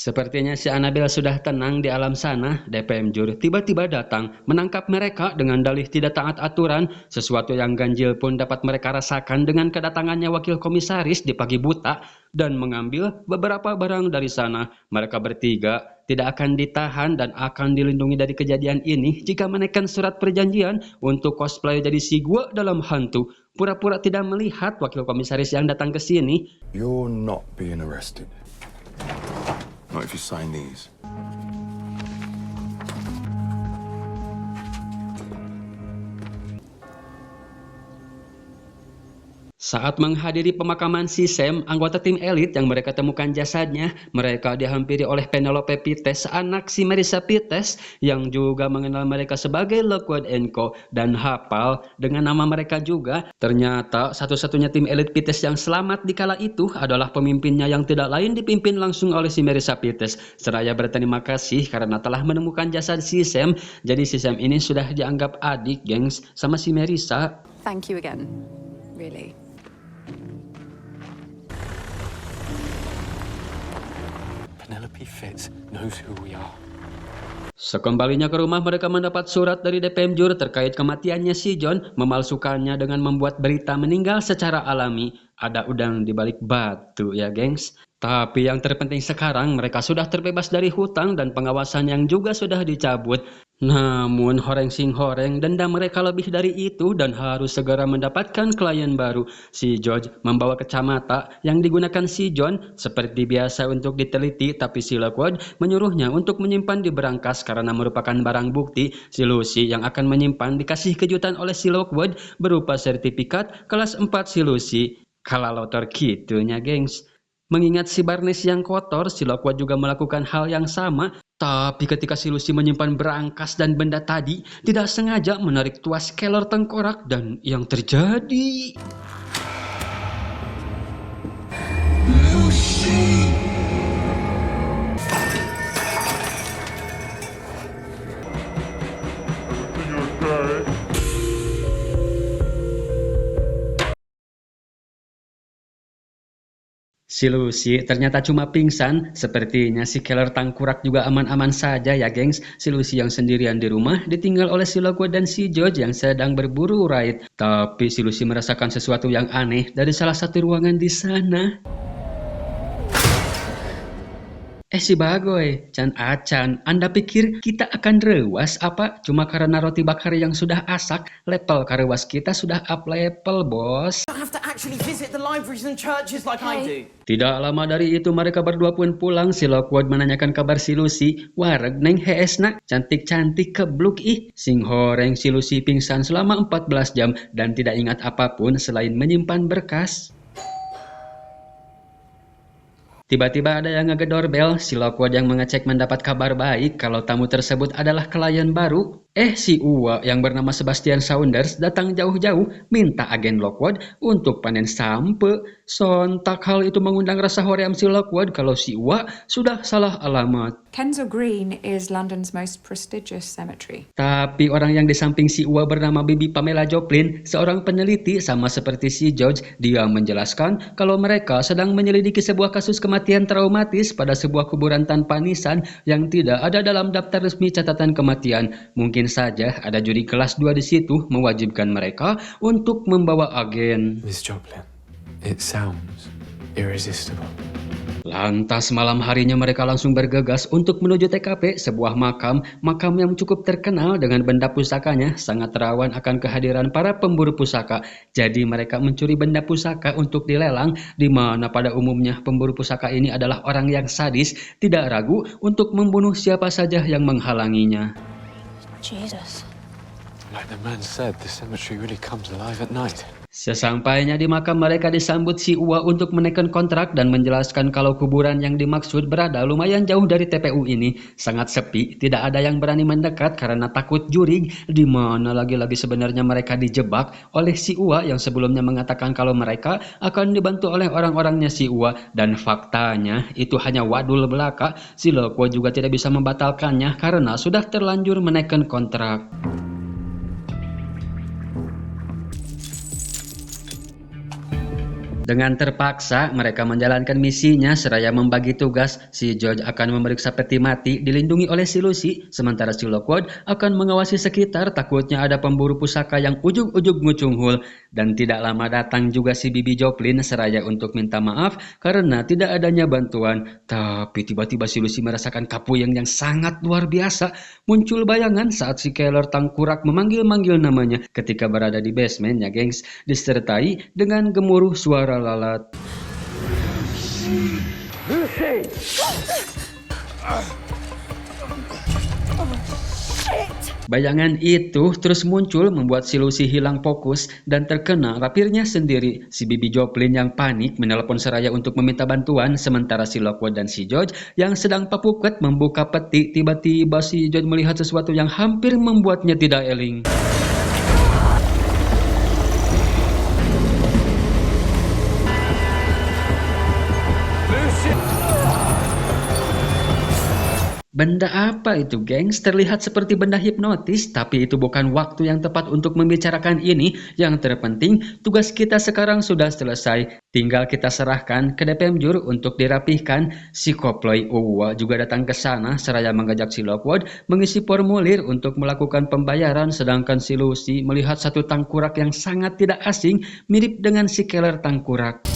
Sepertinya si Annabelle sudah tenang di alam sana. DPM Jur tiba-tiba datang menangkap mereka dengan dalih tidak taat aturan. Sesuatu yang ganjil pun dapat mereka rasakan dengan kedatangannya wakil komisaris di pagi buta dan mengambil beberapa barang dari sana. Mereka bertiga tidak akan ditahan dan akan dilindungi dari kejadian ini jika menekan surat perjanjian untuk cosplay jadi si gua dalam hantu. Pura-pura tidak melihat wakil komisaris yang datang ke sini. You're not being arrested. Not if you sign these. Saat menghadiri pemakaman si Sam, anggota tim elit yang mereka temukan jasadnya, mereka dihampiri oleh Penelope Pites, anak si Marissa Pites, yang juga mengenal mereka sebagai Lockwood & Co. dan hafal dengan nama mereka juga. Ternyata satu-satunya tim elit Pites yang selamat di kala itu adalah pemimpinnya yang tidak lain dipimpin langsung oleh si Marissa Pites. Seraya berterima kasih karena telah menemukan jasad si Sam. Jadi si Sam ini sudah dianggap adik, gengs, sama si Marissa. Thank you again, really. Penelope Fitz knows who we are. Sekembalinya ke rumah, mereka mendapat surat dari DPM Jur terkait kematiannya si John, memalsukannya dengan membuat berita meninggal secara alami. Ada udang di balik batu ya, gengs. Tapi yang terpenting sekarang, mereka sudah terbebas dari hutang dan pengawasan yang juga sudah dicabut. Namun horeng sing horeng, dendam mereka lebih dari itu dan harus segera mendapatkan klien baru. Si George membawa kacamata yang digunakan si John seperti biasa untuk diteliti, tapi si Lockwood menyuruhnya untuk menyimpan di berangkas karena merupakan barang bukti. Si Lucy yang akan menyimpan dikasih kejutan oleh si Lockwood berupa sertifikat kelas 4 si Lucy. Kalah lotor gitunya, gengs. Mengingat si Barnes yang kotor, si Lockwood juga melakukan hal yang sama. Tapi ketika si Lucy menyimpan berangkas dan benda tadi, tidak sengaja menarik tuas kelor tengkorak dan yang terjadi... Lucy! Si Lucy ternyata cuma pingsan. Sepertinya si Keller tangkurak juga aman-aman saja ya, gengs. Si Lucy yang sendirian di rumah ditinggal oleh si Lockwood dan si George yang sedang berburu raid. Tapi si Lucy merasakan sesuatu yang aneh dari salah satu ruangan di sana. Si Bagoy, Chan Acan, Anda pikir kita akan rewas apa? Cuma karena roti bakar yang sudah asak, level karewas kita sudah up level, bos. You don't have to actually visit the libraries and churches like I do. Tidak lama dari itu mereka berdua pun pulang. Si Lockwood menanyakan kabar si Lucy. Wareg neng heesna, cantik-cantik kebluk ih. Sing horeng si Lucy pingsan selama 14 jam dan tidak ingat apapun selain menyimpan berkas. Tiba-tiba ada yang ngegedor bel. Si Lockwood yang mengecek mendapat kabar baik kalau tamu tersebut adalah klien baru. Si Uwa yang bernama Sebastian Saunders datang jauh-jauh minta agen Lockwood untuk panen sampe. Sontak hal itu mengundang rasa hoream si Lockwood kalau si Uwa sudah salah alamat. Kensal Green is London's most prestigious cemetery. Tapi orang yang di samping si Uwa bernama Bibi Pamela Joplin, seorang peneliti sama seperti si George. Dia menjelaskan kalau mereka sedang menyelidiki sebuah kasus kematian traumatis pada sebuah kuburan tanpa nisan yang tidak ada dalam daftar resmi catatan kematian. Mungkin saja ada juri kelas 2 di situ mewajibkan mereka untuk membawa agen. Miss Joplin, it sounds irresistible. Lantas malam harinya mereka langsung bergegas untuk menuju TKP, sebuah makam yang cukup terkenal dengan benda pusakanya sangat rawan akan kehadiran para pemburu pusaka. Jadi mereka mencuri benda pusaka untuk dilelang, di mana pada umumnya pemburu pusaka ini adalah orang yang sadis, tidak ragu untuk membunuh siapa saja yang menghalanginya. Jesus. Like the man said, the cemetery really comes alive at night. Sesampainya di makam mereka disambut si Uwa untuk menekan kontrak dan menjelaskan kalau kuburan yang dimaksud berada lumayan jauh dari TPU ini. Sangat sepi, tidak ada yang berani mendekat karena takut jurig, di mana lagi-lagi sebenarnya mereka dijebak oleh si Uwa yang sebelumnya mengatakan kalau mereka akan dibantu oleh orang-orangnya si Uwa. Dan faktanya itu hanya wadul belaka. Si Lockwood juga tidak bisa membatalkannya karena sudah terlanjur menekan kontrak. Dengan terpaksa, mereka menjalankan misinya seraya membagi tugas. Si George akan memeriksa peti mati dilindungi oleh si Lucy, sementara si Lockwood akan mengawasi sekitar takutnya ada pemburu pusaka yang ujug-ujug ngucunghul. Dan tidak lama datang juga si Bibi Joplin seraya untuk minta maaf karena tidak adanya bantuan. Tapi tiba-tiba si Lucy merasakan kapuyeng yang sangat luar biasa. Muncul bayangan saat si Keller tangkurak memanggil-manggil namanya ketika berada di basement ya, gengs, disertai dengan gemuruh suara lalat. Bayangan itu terus muncul membuat si Lucy hilang fokus dan terkena rapirnya sendiri. Si Bibi Joplin yang panik menelepon seraya untuk meminta bantuan, sementara si Lockwood dan si George yang sedang papuket membuka peti. Tiba-tiba si George melihat sesuatu yang hampir membuatnya tidak eling. Benda apa itu, gengs? Terlihat seperti benda hipnotis, tapi itu bukan waktu yang tepat untuk membicarakan ini. Yang terpenting, tugas kita sekarang sudah selesai. Tinggal kita serahkan ke DPM Jur untuk dirapihkan. Si Koploy Uwa juga datang ke sana, seraya mengajak si Lockwood mengisi formulir untuk melakukan pembayaran, sedangkan si Lucy melihat satu tangkurak yang sangat tidak asing, mirip dengan si Keller tangkurak.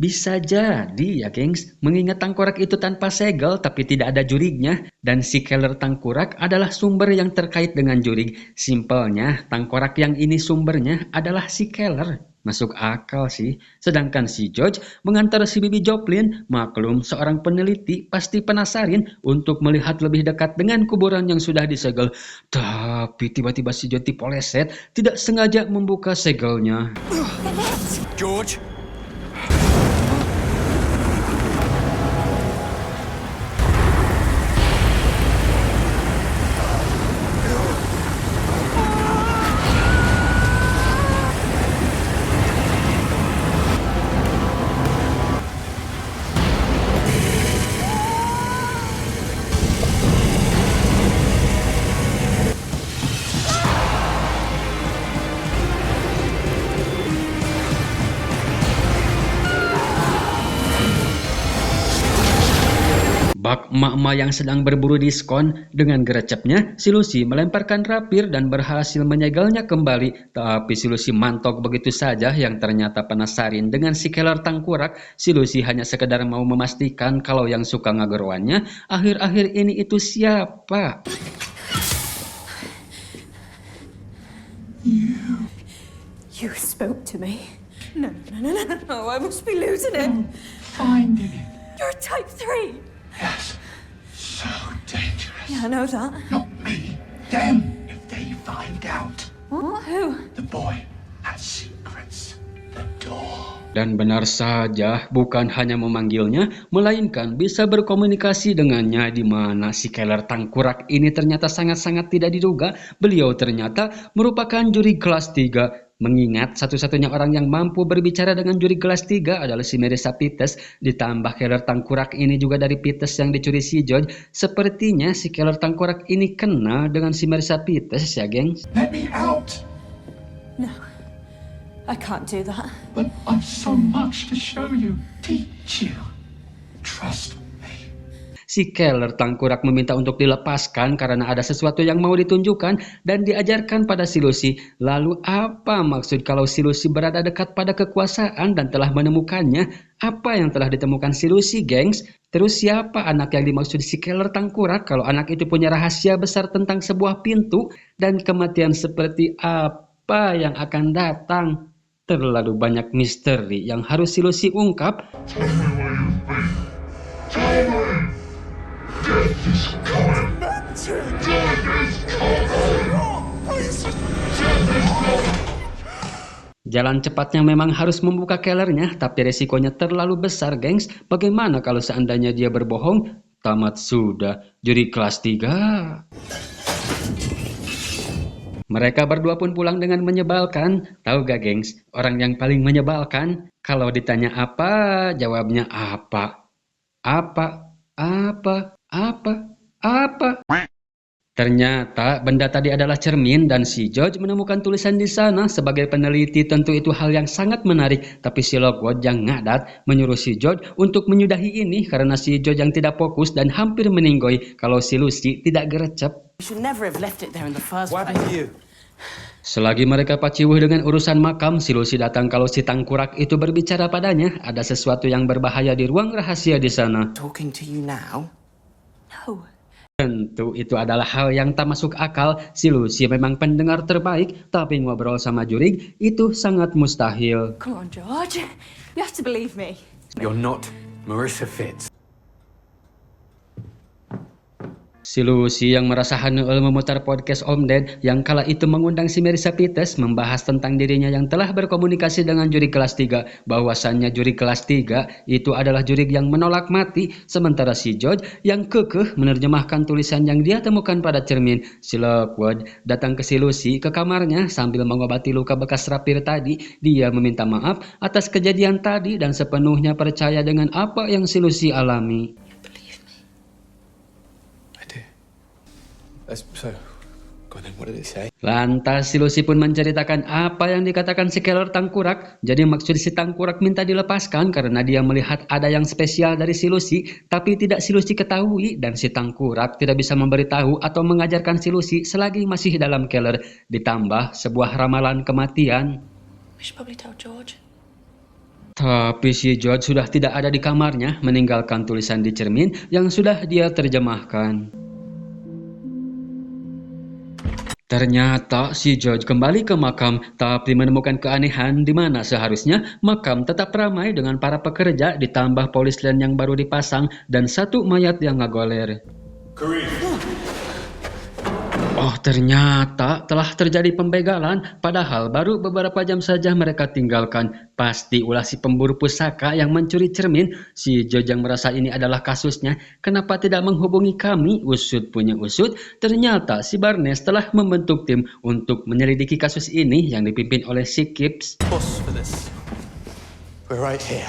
Bisa jadi ya gengs, mengingat tangkurak itu tanpa segel tapi tidak ada jurignya, dan si Keller tangkurak adalah sumber yang terkait dengan jurig. Simpelnya, tangkurak yang ini sumbernya adalah si Keller. Masuk akal sih. Sedangkan si George mengantar si Bibi Joplin, maklum seorang peneliti pasti penasaran untuk melihat lebih dekat dengan kuburan yang sudah disegel. Tapi tiba-tiba si George dipoleset, tidak sengaja membuka segelnya. George? Bak emak-emak yang sedang berburu diskon, dengan gerecepnya si Lucy melemparkan rapir dan berhasil menyegelnya kembali. Tapi si Lucy mantok begitu saja, yang ternyata penasaran dengan si Keller tangkurak. Si Lucy hanya sekedar mau memastikan kalau yang suka ngageruannya akhir-akhir ini itu siapa. You spoke to me. No, I must be losing it. Finding it. You're type 3. Yes. So dangerous. Yeah, I know that. Not me. Them. If they find out. What? Who? The boy has secrets. The door. Dan benar saja, bukan hanya memanggilnya, melainkan bisa berkomunikasi dengannya, di mana si Keller tangkurak ini ternyata sangat-sangat tidak diduga. Beliau ternyata merupakan juri kelas 3. Mengingat satu-satunya orang yang mampu berbicara dengan juri kelas 3 adalah si Marissa Peters, ditambah Keller tangkurak ini juga dari Peters yang dicuri si George. Sepertinya si Keller tangkurak ini kenal dengan si Marissa Peters ya, gengs. Let me out. No, I can't do that. But I've so much to show you. Teach you. Trust me. Si Keller tangkurak meminta untuk dilepaskan karena ada sesuatu yang mau ditunjukkan dan diajarkan pada si Lucy. Lalu apa maksud kalau si Lucy berada dekat pada kekuasaan dan telah menemukannya? Apa yang telah ditemukan si Lucy, gengs? Terus siapa anak yang dimaksud si Keller tangkurak kalau anak itu punya rahasia besar tentang sebuah pintu dan kematian seperti apa yang akan datang? Terlalu banyak misteri yang harus si Lucy ungkap. Death is coming. Death is coming. Jalan cepatnya memang harus membuka Kellernya, tapi resikonya terlalu besar, gengs. Bagaimana kalau seandainya dia berbohong? Tamat sudah, juri kelas 3. Mereka berdua pun pulang dengan menyebalkan. Tahu gak, gengs? Orang yang paling menyebalkan, kalau ditanya apa, jawabnya apa. Apa. Ternyata benda tadi adalah cermin dan si George menemukan tulisan di sana. Sebagai peneliti tentu itu hal yang sangat menarik, tapi si Lockwood yang ngadat menyuruh si George untuk menyudahi ini karena si George yang tidak fokus dan hampir meninggoy kalau si Lucy tidak gerecep. You should never have left it there in the first What place. happened to you? Selagi mereka paciwuh dengan urusan makam, si Lucy datang kalau si tangkurak itu berbicara padanya. Ada sesuatu yang berbahaya di ruang rahasia di sana. Talking to you now? No. Tentu itu adalah hal yang tak masuk akal. Si Lucy memang pendengar terbaik, tapi ngobrol sama jurig itu sangat mustahil. Come on, George. You have to believe me. You're not Marissa Fitz. Si Lucy yang merasa haneul memutar podcast Om Ded yang kala itu mengundang si Marissa Pites membahas tentang dirinya yang telah berkomunikasi dengan juri kelas 3 bahwasannya juri kelas 3 itu adalah juri yang menolak mati, sementara si George yang kekeh menerjemahkan tulisan yang dia temukan pada cermin. Si Lockwood datang ke si Lucy ke kamarnya sambil mengobati luka bekas rapir tadi. Dia meminta maaf atas kejadian tadi dan sepenuhnya percaya dengan apa yang si Lucy alami. So, go on then, what did it say? Lantas si Lucy pun menceritakan apa yang dikatakan si Keller Tangkurak. Jadi maksud si Tangkurak minta dilepaskan karena dia melihat ada yang spesial dari si Lucy, tapi tidak si Lucy ketahui, dan si Tangkurak tidak bisa memberitahu atau mengajarkan si Lucy selagi masih dalam Keller. Ditambah sebuah ramalan kematian. We should probably tell George. Tapi si George sudah tidak ada di kamarnya, meninggalkan tulisan di cermin yang sudah dia terjemahkan. Ternyata si George kembali ke makam, tapi menemukan keanehan di mana seharusnya makam tetap ramai dengan para pekerja ditambah polis lain yang baru dipasang dan satu mayat yang ngagoler. Oh, ternyata telah terjadi pembegalan, padahal baru beberapa jam saja mereka tinggalkan. Pasti ulah si pemburu pusaka yang mencuri cermin. Si George yang merasa ini adalah kasusnya. Kenapa tidak menghubungi kami? Usut punya usut. Ternyata si Barnes telah membentuk tim untuk menyelidiki kasus ini yang dipimpin oleh si Kipps. We're right here.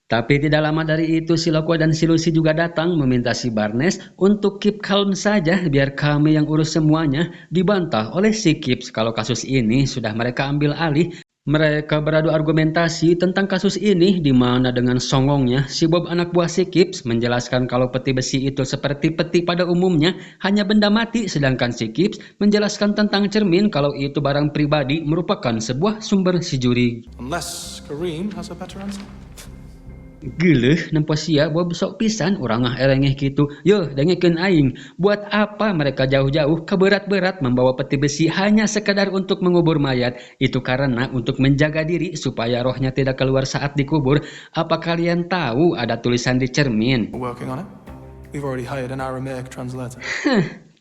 Tapi tidak lama dari itu si Lockwood dan si Lucy juga datang meminta si Barnes untuk keep calm saja biar kami yang urus semuanya. Dibantah oleh si Kipps kalau kasus ini sudah mereka ambil alih. Mereka beradu argumentasi tentang kasus ini di mana dengan songongnya si Bob anak buah si Kipps menjelaskan kalau peti besi itu seperti peti pada umumnya hanya benda mati, sedangkan si Kipps menjelaskan tentang cermin kalau itu barang pribadi merupakan sebuah sumber si juri. Unless Kareem has a better answer. Geleh nempo sia Bob sok pisan urang erengeh gitu. Yo dengekeun aing, buat apa mereka jauh-jauh ke berat-berat membawa peti besi hanya sekadar untuk mengubur mayat? Itu karena untuk menjaga diri supaya rohnya tidak keluar saat dikubur. Apa kalian tahu ada tulisan di cermin? We're working on it. We've already hired an Aramaic translator.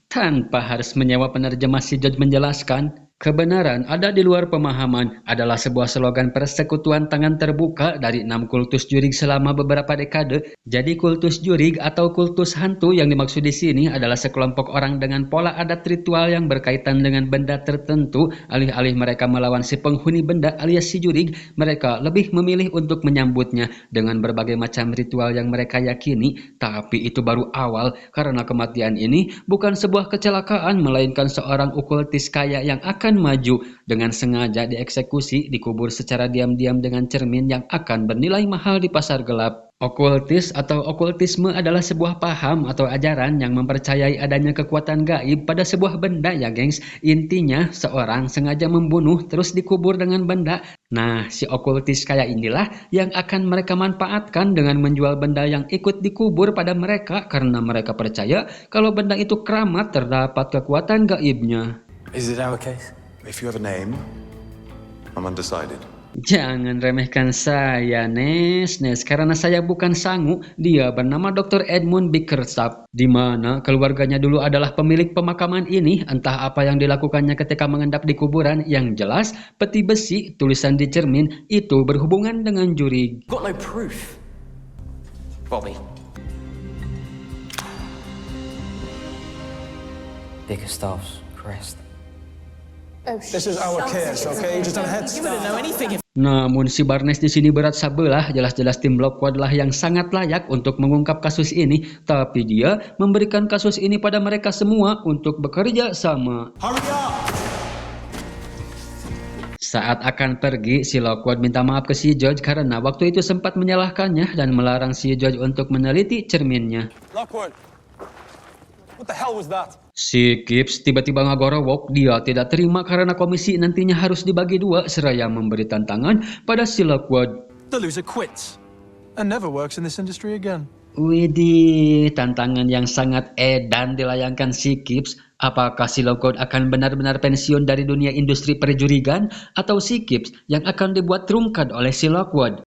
Tanpa harus menyewa penerjemah, si George menjelaskan, kebenaran ada di luar pemahaman adalah sebuah slogan persekutuan tangan terbuka dari 6 kultus jurig selama beberapa dekade. Jadi kultus jurig atau kultus hantu yang dimaksud di sini adalah sekelompok orang dengan pola adat ritual yang berkaitan dengan benda tertentu. Alih-alih mereka melawan si penghuni benda alias si jurig, mereka lebih memilih untuk menyambutnya dengan berbagai macam ritual yang mereka yakini. Tapi itu baru awal, karena kematian ini bukan sebuah kecelakaan, melainkan seorang okultis kaya yang akan maju dengan sengaja dieksekusi, dikubur secara diam-diam dengan cermin yang akan bernilai mahal di pasar gelap. Okultis atau okultisme adalah sebuah paham atau ajaran yang mempercayai adanya kekuatan gaib pada sebuah benda ya gengs. Intinya seorang sengaja membunuh terus dikubur dengan benda. Nah, si okultis kaya inilah yang akan mereka manfaatkan dengan menjual benda yang ikut dikubur pada mereka karena mereka percaya kalau benda itu keramat terdapat kekuatan gaibnya. Is it our case? If you have a name, I'm undecided. Jangan remehkan saya, Nes, karena saya bukan sangu. Dia bernama Dr. Edmund Bickerstaff, di mana keluarganya dulu adalah pemilik pemakaman ini. Entah apa yang dilakukannya ketika mengendap di kuburan. Yang jelas, peti besi, tulisan di cermin, itu berhubungan dengan juri. Got no proof. Bobby. Bickerstaff's crest. This is our case, okay? Just a head You wouldn't know anything if Namun si Barnes di sini berat sebelah, jelas-jelas tim Lockwood lah yang sangat layak untuk mengungkap kasus ini, tapi dia memberikan kasus ini pada mereka semua untuk bekerja sama. Hurry up! Saat akan pergi, si Lockwood minta maaf ke si George karena waktu itu sempat menyalahkannya dan melarang si George untuk meneliti cerminnya. Lockwood! What the hell was that? Si Kipps tiba-tiba ngagorowok. Dia tidak terima karena komisi nantinya harus dibagi 2 seraya memberi tantangan pada si Lockwood. The loser quits and never works in this industry again. Widih, tantangan yang sangat edan dilayangkan si Kipps. Apakah si Lockwood akan benar-benar pensiun dari dunia industri perjurigan atau si Kipps yang akan dibuat terungkad oleh si Lockwood?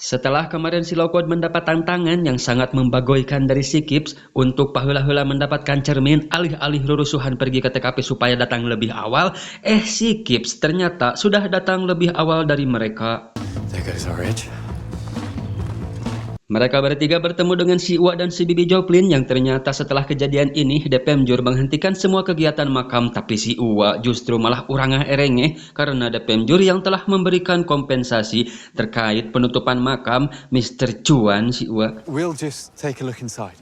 Setelah kemarin si Lockwood mendapat tantangan yang sangat membagoykan dari si Gibbs untuk paheula-heula mendapatkan cermin alih-alih rurusuhan pergi ke TKP supaya datang lebih awal, si Gibbs ternyata sudah datang lebih awal dari mereka. There goes our edge. Mereka bertiga bertemu dengan si Uwa dan si Bibi Joplin yang ternyata setelah kejadian ini Depemjur menghentikan semua kegiatan makam, tapi si Uwa justru malah urangah erenge karena Depemjur yang telah memberikan kompensasi terkait penutupan makam Mr. Cuan si Uwa. We'll just take a look inside.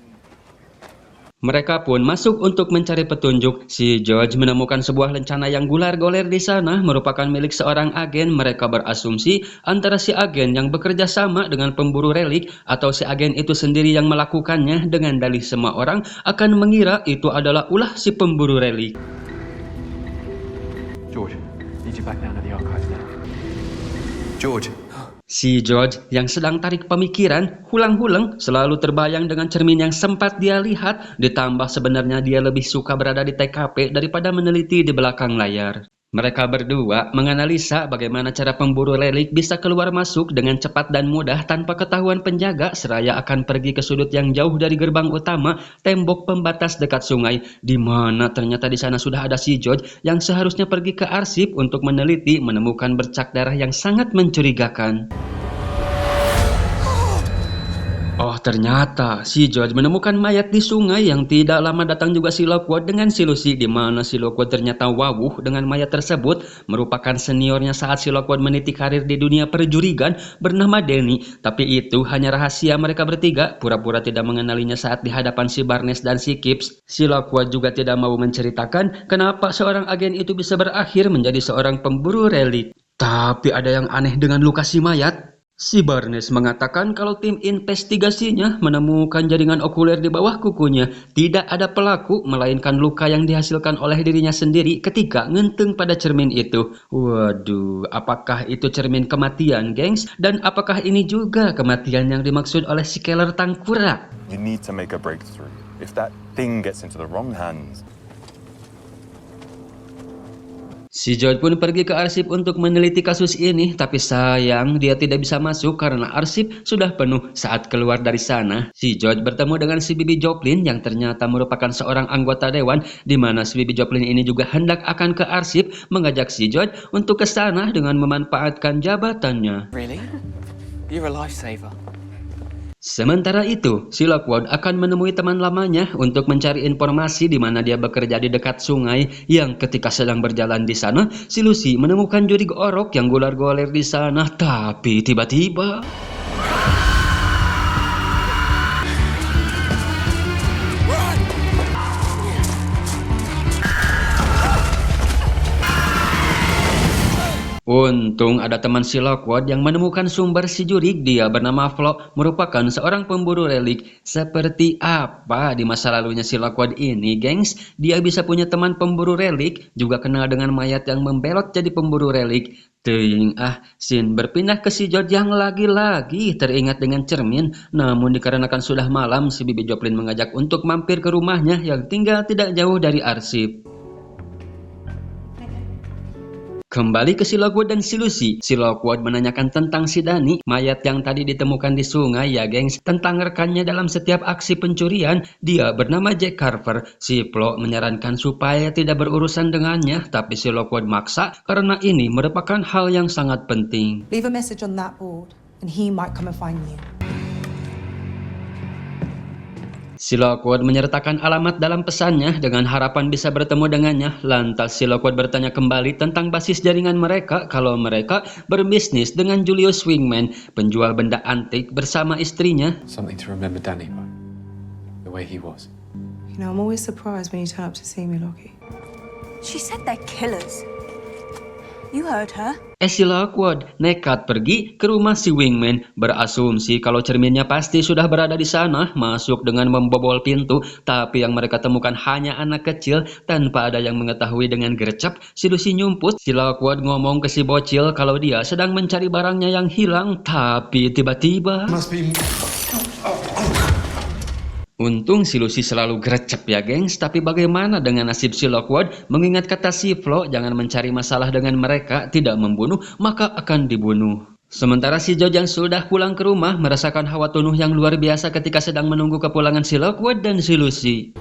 Mereka pun masuk untuk mencari petunjuk. Si George menemukan sebuah lencana yang gular-goler di sana merupakan milik seorang agen. Mereka berasumsi antara si agen yang bekerja sama dengan pemburu relik atau si agen itu sendiri yang melakukannya dengan dalih semua orang akan mengira itu adalah ulah si pemburu relik. George, need you back down at the archives now. George. Si George yang sedang tarik pemikiran, hulang-hulang selalu terbayang dengan cermin yang sempat dia lihat, ditambah sebenarnya dia lebih suka berada di TKP daripada meneliti di belakang layar. Mereka berdua menganalisa bagaimana cara pemburu relik bisa keluar masuk dengan cepat dan mudah tanpa ketahuan penjaga seraya akan pergi ke sudut yang jauh dari gerbang utama, tembok pembatas dekat sungai, di mana ternyata di sana sudah ada si George yang seharusnya pergi ke arsip untuk meneliti menemukan bercak darah yang sangat mencurigakan. Oh, ternyata si George menemukan mayat di sungai yang tidak lama datang juga si Lockwood dengan si Lucy, di mana si Lockwood ternyata wawuh dengan mayat tersebut merupakan seniornya saat si Lockwood meniti karir di dunia perjurigan bernama Danny. Tapi itu hanya rahasia mereka bertiga, pura-pura tidak mengenalinya saat di hadapan si Barnes dan si Gibbs. Si Lockwood juga tidak mau menceritakan kenapa seorang agen itu bisa berakhir menjadi seorang pemburu relik. Tapi ada yang aneh dengan luka si mayat. Si Barnes mengatakan kalau tim investigasinya menemukan jaringan okuler di bawah kukunya. Tidak ada pelaku, melainkan luka yang dihasilkan oleh dirinya sendiri ketika ngenteng pada cermin itu. Waduh, apakah itu cermin kematian, gengs? Dan apakah ini juga kematian yang dimaksud oleh si Keller Tangkura? You need to make a breakthrough. If that thing gets into the wrong hands... Si George pun pergi ke arsip untuk meneliti kasus ini, tapi sayang dia tidak bisa masuk karena arsip sudah penuh. Saat keluar dari sana, si George bertemu dengan si Bibi Joplin yang ternyata merupakan seorang anggota dewan, di mana si Bibi Joplin ini juga hendak akan ke arsip mengajak si George untuk ke sana dengan memanfaatkan jabatannya. Really? You're a lifesaver. Sementara itu, si Lockwood akan menemui teman lamanya untuk mencari informasi di mana dia bekerja di dekat sungai, yang ketika sedang berjalan di sana, si Lucy menemukan jurig orok yang gular-goler di sana, tapi tiba-tiba... Untung ada teman si Lockwood yang menemukan sumber si jurig. Dia bernama Flo, merupakan seorang pemburu relik. Seperti apa di masa lalunya si Lockwood ini, gengs? Dia bisa punya teman pemburu relik, juga kenal dengan mayat yang membelot jadi pemburu relik. Ting, Sin berpindah ke si George yang lagi-lagi teringat dengan cermin. Namun dikarenakan sudah malam, si Bibi Joplin mengajak untuk mampir ke rumahnya yang tinggal tidak jauh dari arsip. Kembali ke si Lockwood dan si Lucy. Si Lockwood menanyakan tentang si Danny, mayat yang tadi ditemukan di sungai ya gengs, tentang rekannya dalam setiap aksi pencurian. Dia bernama Jack Carver. Si Flo menyarankan supaya tidak berurusan dengannya, tapi si Lockwood maksa karena ini merupakan hal yang sangat penting. Leave a message on that board, and he might come and find you. Si Lockwood menyertakan alamat dalam pesannya dengan harapan bisa bertemu dengannya. Lantas si Lockwood bertanya kembali tentang basis jaringan mereka, kalau mereka berbisnis dengan Julius Wingman, penjual benda antik bersama istrinya. Something to remember Danny by. The way he was. You know, I'm always surprised when you turn up to see me, Lockie. She said they're killers. You heard her. Si Lockwood nekat pergi ke rumah si Wingman, berasumsi kalau cerminnya pasti sudah berada di sana, masuk dengan membobol pintu, tapi yang mereka temukan hanya anak kecil tanpa ada yang mengetahui. Dengan gercep, si Lucy nyumput. Si Lockwood ngomong ke si bocil kalau dia sedang mencari barangnya yang hilang, tapi tiba-tiba... Untung si Lucy selalu gercep ya gengs, tapi bagaimana dengan nasib si Lockwood? Mengingat kata si Flo, jangan mencari masalah dengan mereka, tidak membunuh, maka akan dibunuh. Sementara si George yang sudah pulang ke rumah merasakan hawa tunuh yang luar biasa ketika sedang menunggu kepulangan si Lockwood dan si Lucy.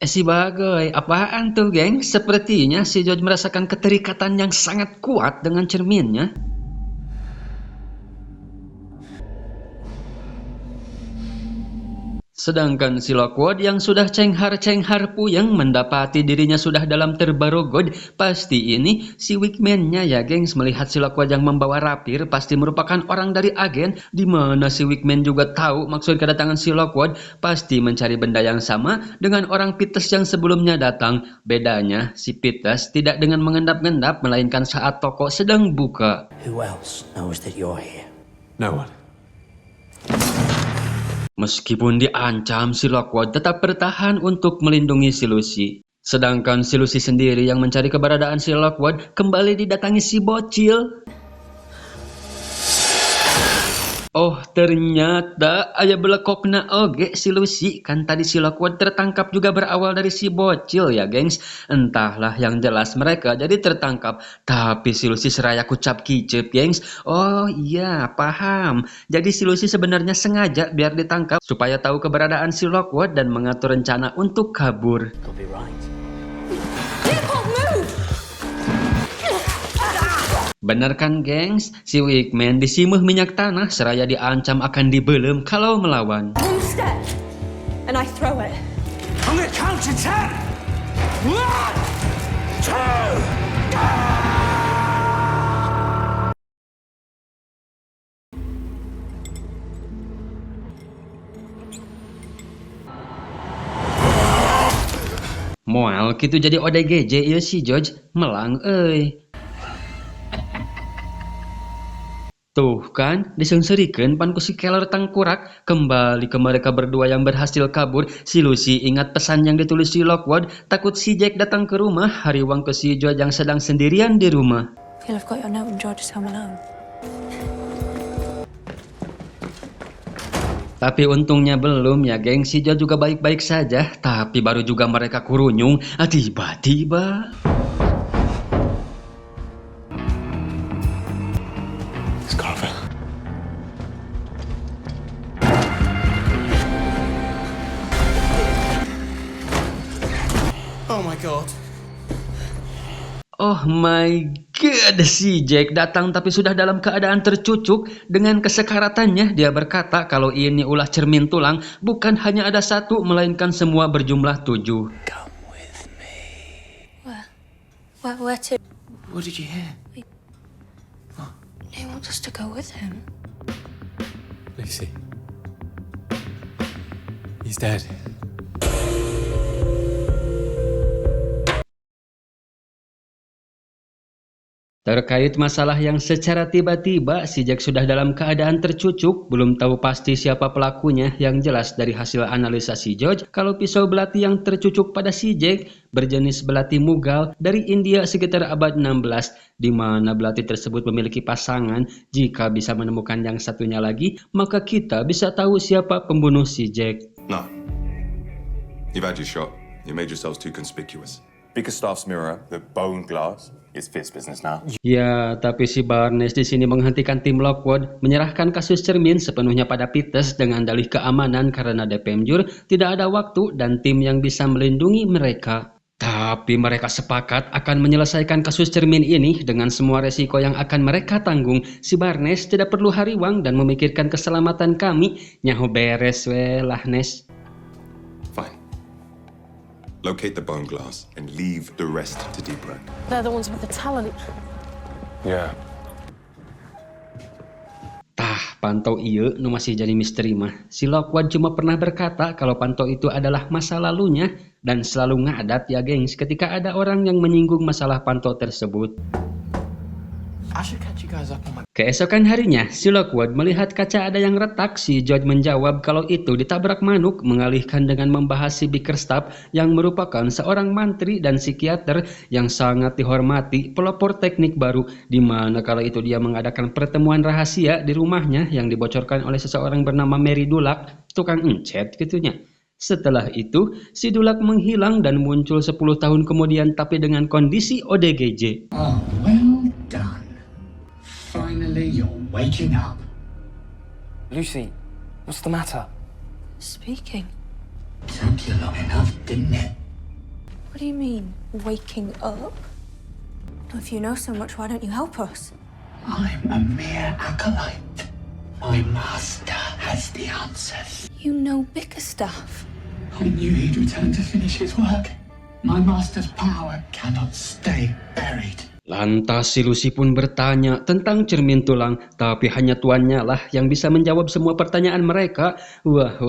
Si Bagoy, apaan tuh geng? Sepertinya si George merasakan keterikatan yang sangat kuat dengan cerminnya. Sedangkan si Lockwood yang sudah cenghar-cenghar puyeng mendapati dirinya sudah dalam terbarogod. Pasti ini si Wigman-nya ya gengs, melihat si Lockwood yang membawa rapir pasti merupakan orang dari agen. Dimana si Wigman juga tahu maksud kedatangan si Lockwood, pasti mencari benda yang sama dengan orang Peters yang sebelumnya datang. Bedanya si Peters tidak dengan mengendap-endap melainkan saat toko sedang buka. Who else knows that you're here? No one. Meskipun diancam, si Lockwood tetap bertahan untuk melindungi si Lucy. Sedangkan si Lucy sendiri yang mencari keberadaan si Lockwood kembali didatangi si bocil. Oh, ternyata aya belekokna oge si Lucy. Kan tadi si Lockwood tertangkap juga berawal dari si bocil ya gengs. Entahlah, yang jelas mereka jadi tertangkap. Tapi si Lucy seraya kucap kicep gengs. Oh iya, paham. Jadi si Lucy sebenarnya sengaja biar ditangkap supaya tahu keberadaan si Lockwood dan mengatur rencana untuk kabur. Could be right. Bener kan gengs? Si Wigman disimuh minyak tanah seraya diancam akan dibelem kalau melawan. One step, and I throw it. I'm gonna count to 10! 1, 2, Moal kitu jadi ODGJ ieu si George melang euy. Tuh kan, disengsirikeun pan ku si Keller tangkurak. Kembali ke mereka berdua yang berhasil kabur. Si Lucy ingat pesan yang ditulis si Lockwood. Takut si Jack datang ke rumah, hariwang ke si George yang sedang sendirian di rumah. Feel I've got your note and George is home alone. Tapi untungnya belum ya geng, si George juga baik-baik saja. Tapi baru juga mereka kurunyung, tiba-tiba... Oh my god. Oh my god, si Jack datang tapi sudah dalam keadaan tercucuk. Dengan kesekaratannya dia berkata kalau ini ulah cermin tulang, bukan hanya ada satu melainkan semua berjumlah 7. Come with me. Where to? What did you hear? He wants us to go with him. Lucy. He's dead. Terkait masalah yang secara tiba-tiba si Jack sudah dalam keadaan tercucuk, belum tahu pasti siapa pelakunya. Yang jelas dari hasil analisa si George, kalau pisau belati yang tercucuk pada si Jack berjenis belati Mughal dari India sekitar abad 16, di mana belati tersebut memiliki pasangan. Jika bisa menemukan yang satunya lagi, maka kita bisa tahu siapa pembunuh si Jack. No. You've had your shot. You made yourselves too conspicuous. Bickerstaff's mirror, the bone glass, is Fitz business now. Ya, tapi si Barnes di sini menghentikan tim Lockwood, menyerahkan kasus cermin sepenuhnya pada Peters dengan dalih keamanan karena Depemjur tidak ada waktu dan tim yang bisa melindungi mereka. Tapi mereka sepakat akan menyelesaikan kasus cermin ini dengan semua resiko yang akan mereka tanggung. Si Barnes tidak perlu hariwang dan memikirkan keselamatan kami. Nyaho beres we lah Nes. Fine. Locate the bone glass and leave the rest to Deeper. They're the ones with the talent. Yeah. Tah, Panto ieu nu masih jadi misteri mah. Si Lockwood cuma pernah berkata kalau Panto itu adalah masa lalunya dan selalu ngadat ya gengs ketika ada orang yang menyinggung masalah Panto tersebut. I should catch you guys up on my... Keesokan harinya, si Lockwood melihat kaca ada yang retak. Si George menjawab kalau itu ditabrak manuk, mengalihkan dengan membahas si Bickerstaff yang merupakan seorang mantri dan psikiater yang sangat dihormati, pelopor teknik baru, di mana kala itu dia mengadakan pertemuan rahasia di rumahnya yang dibocorkan oleh seseorang bernama Mary Dulac, tukang encet gitunya. Setelah itu, si Dulac menghilang dan muncul 10 tahun kemudian tapi dengan kondisi ODGJ. Oh, well done. Finally, you're waking up. Lucy, what's the matter? Speaking. Took you long enough, didn't it? What do you mean, waking up? If you know so much, why don't you help us? I'm a mere acolyte. My master has the answers. You know Bickerstaff. I knew he'd return to finish his work. My master's power cannot stay buried. Lantas si Lucy pun bertanya tentang cermin tulang, tapi hanya tuannya lah yang bisa menjawab semua pertanyaan mereka. Wah,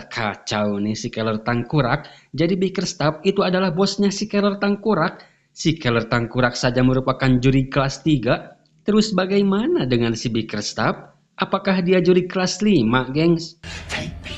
kacau nih si Keller Tangkurak. Jadi Bickerstaff itu adalah bosnya si Keller Tangkurak. Si Keller Tangkurak saja merupakan juri kelas 3. Terus bagaimana dengan si Bickerstaff? Apakah dia juri kelas 5, gengs? Take me,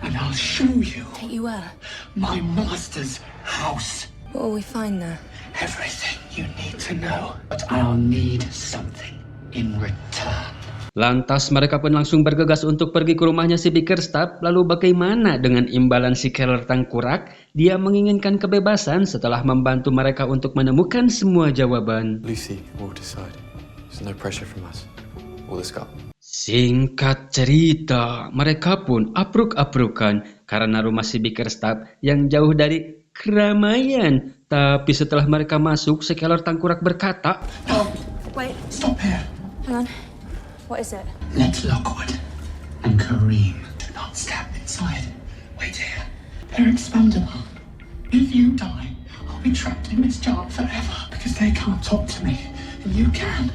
and I'll show you. Take you where? My master's house. What will we find there? Everything you need to know. But I'll need something in return. Lantas mereka pun langsung bergegas untuk pergi ke rumahnya si Bickerstaff. Lalu bagaimana dengan imbalan si Keller Tangkurak? Dia menginginkan kebebasan setelah membantu mereka untuk menemukan semua jawaban. Lucy will decide. There's no pressure from us. All this up. Singkat cerita, mereka pun apruk-aprukan karena rumah si Bickerstaff yang jauh dari keramaian. Tapi setelah mereka masuk, si Keller Tangkurak berkata, No, Wait, stop here. hang on. What is it? Let Lockwood and Kareem do not step inside. Wait here. They're expendable. If you die, I'll be trapped in this jar forever because they can't talk to me, and you can.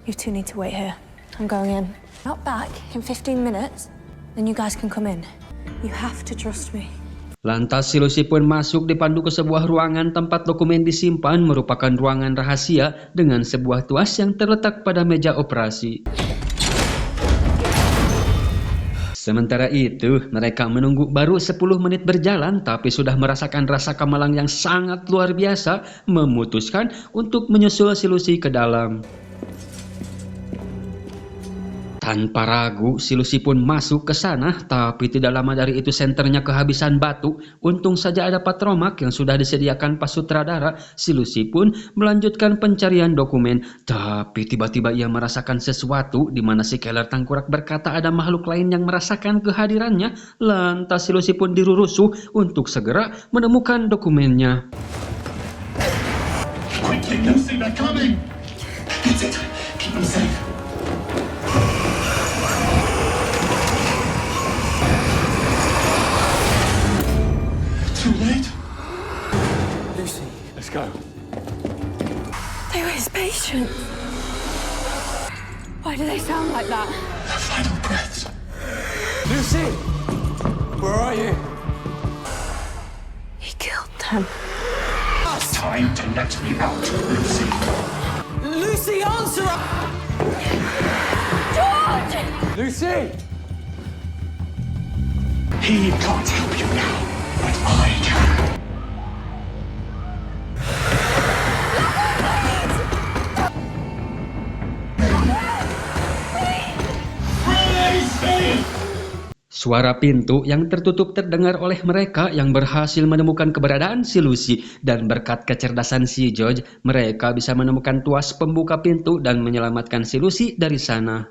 You two need to wait here. I'm going in. Not back in 15 minutes. Then you guys can come in. You have to trust me. Lantas si Lucy pun masuk dipandu ke sebuah ruangan tempat dokumen disimpan, merupakan ruangan rahasia dengan sebuah tuas yang terletak pada meja operasi. Sementara itu, mereka menunggu baru 10 menit berjalan tapi sudah merasakan rasa kamalang yang sangat luar biasa, memutuskan untuk menyusul si Lucy ke dalam. Tanpa ragu, si Lucy pun masuk ke sana, tapi tidak lama dari itu senternya kehabisan batu. Untung saja ada patromak yang sudah disediakan pas sutradara. Si Lucy pun melanjutkan pencarian dokumen, tapi tiba-tiba ia merasakan sesuatu di mana si Keller Tangkurak berkata ada makhluk lain yang merasakan kehadirannya. Lantas si Lucy pun dirurusuh untuk segera menemukan dokumennya. Quickly, Lucy, they're coming. That's it. Keep them safe. Too late. Lucy, Let's go. They were his patients. Why do they sound like that? Their final breaths. Lucy! Where are you? He killed them. Time to let me out, Lucy. Lucy, answer up! George! Lucy! He can't help you now, but I can. Release me! Suara pintu yang tertutup terdengar oleh mereka yang berhasil menemukan keberadaan si Lucy, dan berkat kecerdasan si George, mereka bisa menemukan tuas pembuka pintu dan menyelamatkan si Lucy dari sana.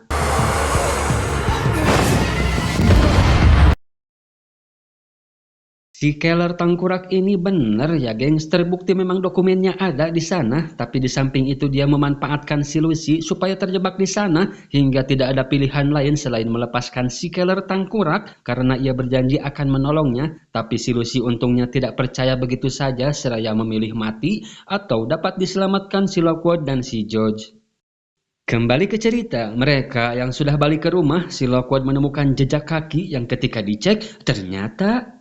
Si Keller Tangkurak ini bener ya gengs, terbukti memang dokumennya ada di sana, tapi di samping itu dia memanfaatkan si Lucy supaya terjebak di sana hingga tidak ada pilihan lain selain melepaskan si Keller Tangkurak karena ia berjanji akan menolongnya, tapi si Lucy untungnya tidak percaya begitu saja seraya memilih mati atau dapat diselamatkan si Lockwood dan si George. Kembali ke cerita, mereka yang sudah balik ke rumah, si Lockwood menemukan jejak kaki yang ketika dicek ternyata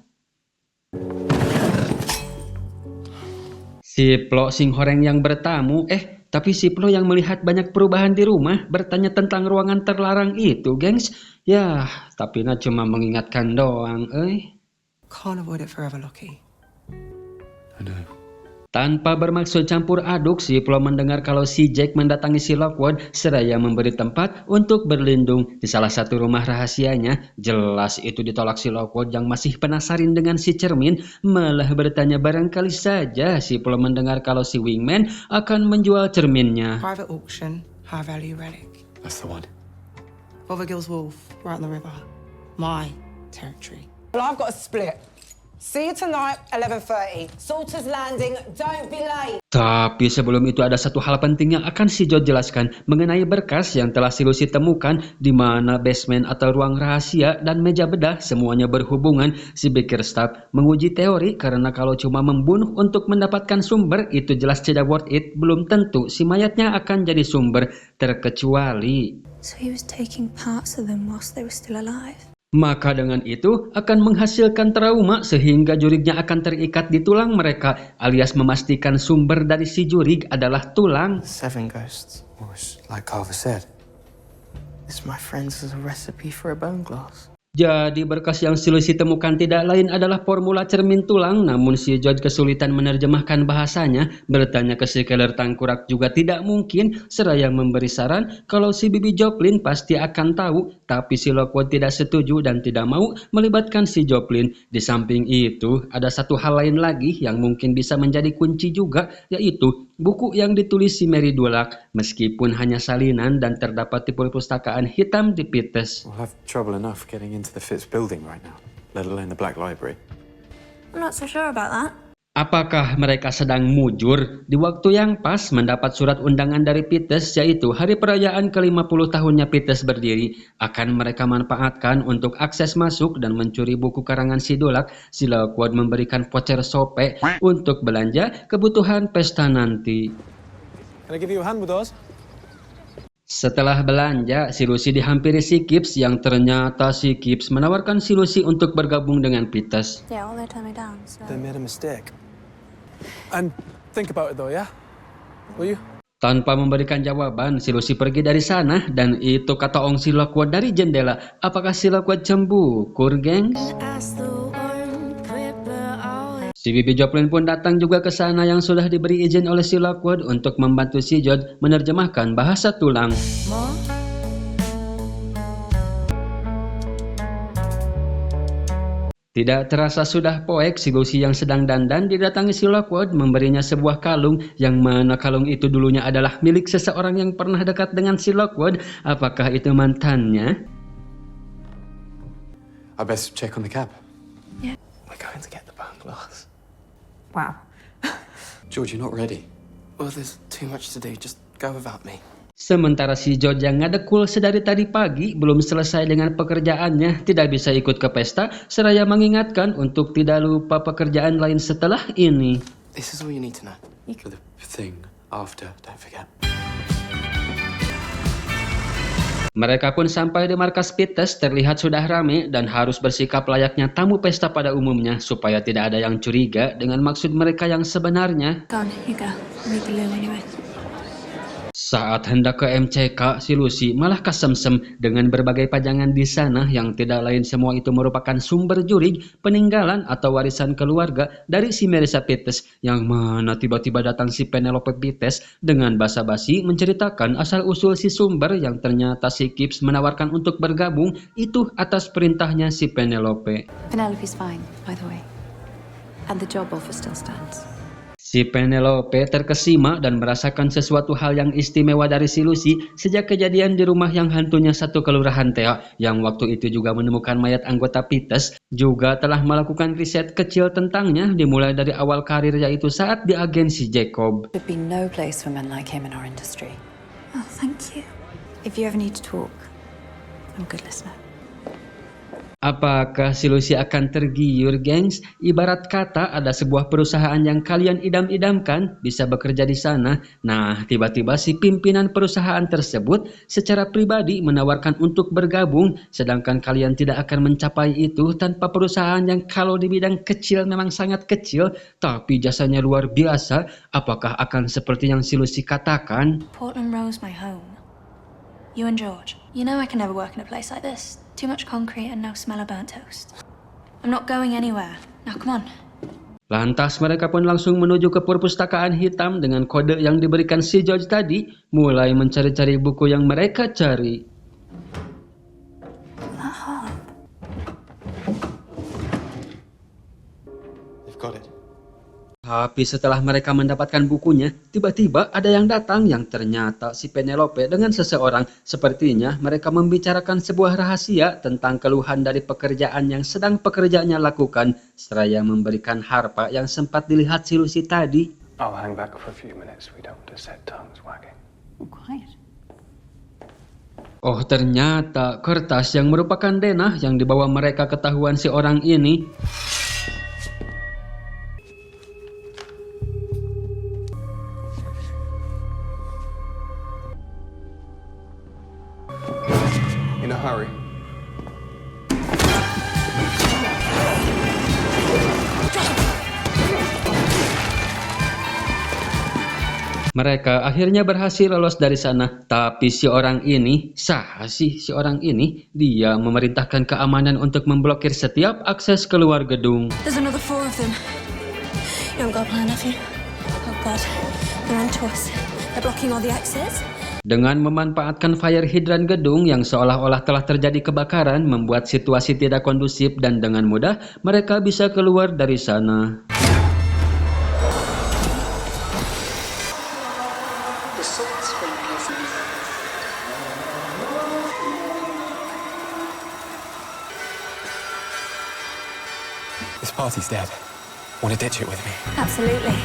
si Plo sing horeng yang bertamu, tapi si Plo yang melihat banyak perubahan di rumah, bertanya tentang ruangan terlarang itu, gengs. Ya, tapi nah cuma mengingatkan doang, Can't avoid it forever, Lockie. I know. Tanpa bermaksud campur aduk, si Flo mendengar kalau si Jack mendatangi si Lockwood seraya memberi tempat untuk berlindung di salah satu rumah rahasianya. Jelas itu ditolak si Lockwood yang masih penasaran dengan si cermin, malah bertanya barangkali saja si Flo mendengar kalau si Wingman akan menjual cerminnya. Private auction, high value relic. That's the one. Fothergill's Wolf, right on the river. My territory. Well, I've got a split. See you tonight, 11:30. Salter's Landing, don't be late. Tapi sebelum itu ada satu hal penting yang akan si George jelaskan mengenai berkas yang telah si Lucy temukan di mana basement atau ruang rahasia dan meja bedah semuanya berhubungan. Si Bickerstaff menguji teori karena kalau cuma membunuh untuk mendapatkan sumber itu jelas tidak worth it, belum tentu si mayatnya akan jadi sumber terkecuali. So he was taking parts of them whilst they were still alive. Maka dengan itu akan menghasilkan trauma sehingga jurignya akan terikat di tulang mereka, alias memastikan sumber dari si jurig adalah tulang. 7 ghosts. Like Carver said. This, my friends, is a recipe for a bone glass. Jadi berkas yang si Lucy temukan tidak lain adalah formula cermin tulang, namun si George kesulitan menerjemahkan bahasanya. Bertanya ke si Keller tangkurak juga tidak mungkin, seraya memberi saran kalau si Bibi Joplin pasti akan tahu, tapi si Lockwood tidak setuju dan tidak mau melibatkan si Joplin. Di samping itu, ada satu hal lain lagi yang mungkin bisa menjadi kunci juga, yaitu buku yang ditulis si Mary Dulac, meskipun hanya salinan dan terdapat di perpustakaan hitam di Peters. We'll have trouble enough getting into the Fitz building right now, let alone the Black Library. I'm not so sure about that. Apakah mereka sedang mujur di waktu yang pas mendapat surat undangan dari Peters, yaitu hari perayaan ke-50 tahunnya Peters berdiri, akan mereka manfaatkan untuk akses masuk dan mencuri buku karangan si Dulac. Si Lockwood memberikan voucher sope untuk belanja kebutuhan pesta nanti. Can I give you a hand with those? Setelah belanja, si Lucy dihampiri si Gibbs yang ternyata si Gibbs menawarkan si Lucy untuk bergabung dengan Peters. Yeah, well, they turned me down, so... They made a mistake. And think about it though, yeah? Will you? Tanpa memberikan jawaban, si Lucy pergi dari sana dan itu kata Ong si Lockwood dari jendela. Apakah si Lockwood cembukur, geng? Si Bibi Joplin pun datang juga ke sana yang sudah diberi izin oleh si Lockwood untuk membantu si George menerjemahkan bahasa tulang. Tidak terasa sudah poek, si Lucy yang sedang dandan didatangi si Lockwood memberinya sebuah kalung yang mana kalung itu dulunya adalah milik seseorang yang pernah dekat dengan si Lockwood. Apakah itu mantannya? I best check on the cab. Yeah. We're going to get the bone glass. Wow. George, you're not ready. Well, there's too much to do. Just go without me. Sementara si George yang ngadekul sedari tadi pagi belum selesai dengan pekerjaannya, tidak bisa ikut ke pesta, seraya mengingatkan untuk tidak lupa pekerjaan lain setelah ini. This is all you need to know. The thing after, don't forget. Mereka pun sampai di markas Peters, terlihat sudah rame dan harus bersikap layaknya tamu pesta pada umumnya supaya tidak ada yang curiga dengan maksud mereka yang sebenarnya. Go on, you go. I need the loo anyway. Saat hendak ke MCK, si Lucy malah kesemsem dengan berbagai pajangan di sana yang tidak lain semua itu merupakan sumber jurig, peninggalan atau warisan keluarga dari si Marissa Peters, yang mana tiba-tiba datang si Penelope Peters dengan basa-basi menceritakan asal-usul si sumber yang ternyata si Gibbs menawarkan untuk bergabung itu atas perintahnya si Penelope. Penelope's fine, by the way. And the job offer still stands. Si Penelope terkesima dan merasakan sesuatu hal yang istimewa dari si Lucy sejak kejadian di rumah yang hantunya satu kelurahan Thea, yang waktu itu juga menemukan mayat anggota Peters, juga telah melakukan riset kecil tentangnya dimulai dari awal karir, yaitu saat di agensi Jacob. There'd be no place for men like him in our industry. Oh, thank you. If you ever need to talk, I'm a good listener. Apakah si Lucy akan tergiur, gengs? Ibarat kata ada sebuah perusahaan yang kalian idam-idamkan bisa bekerja di sana. Nah, tiba-tiba si pimpinan perusahaan tersebut secara pribadi menawarkan untuk bergabung, sedangkan kalian tidak akan mencapai itu tanpa perusahaan yang kalau di bidang kecil memang sangat kecil, tapi jasanya luar biasa. Apakah akan seperti yang si Lucy katakan? Portland Row's my home. You and George. You know I can never work in a place like this. Too much concrete and no smell of burnt toast. I'm not going anywhere. Now come on. Lantas mereka pun langsung menuju ke perpustakaan hitam dengan kode yang diberikan si George tadi, mulai mencari-cari buku yang mereka cari. Tapi setelah mereka mendapatkan bukunya, tiba-tiba ada yang datang yang ternyata si Penelope dengan seseorang. Sepertinya mereka membicarakan sebuah rahasia tentang keluhan dari pekerjaan yang sedang pekerjanya lakukan, seraya memberikan harpa yang sempat dilihat si Lucy tadi. I'll hang back for a few minutes. We don't want to set tongues wagging. Quiet. Oh, ternyata kertas yang merupakan denah yang dibawa mereka ketahuan si orang ini. In a hurry. Mereka akhirnya berhasil lolos dari sana, tapi si orang ini, dia memerintahkan keamanan untuk memblokir setiap akses keluar gedung. There's another 4 of them. You haven't got a plan, have you? Oh God, they're on to us. They're blocking all the exits. Dengan memanfaatkan fire hydrant gedung yang seolah-olah telah terjadi kebakaran, membuat situasi tidak kondusif dan dengan mudah mereka bisa keluar dari sana. This party's dead. Want to ditch it with me? Absolutely.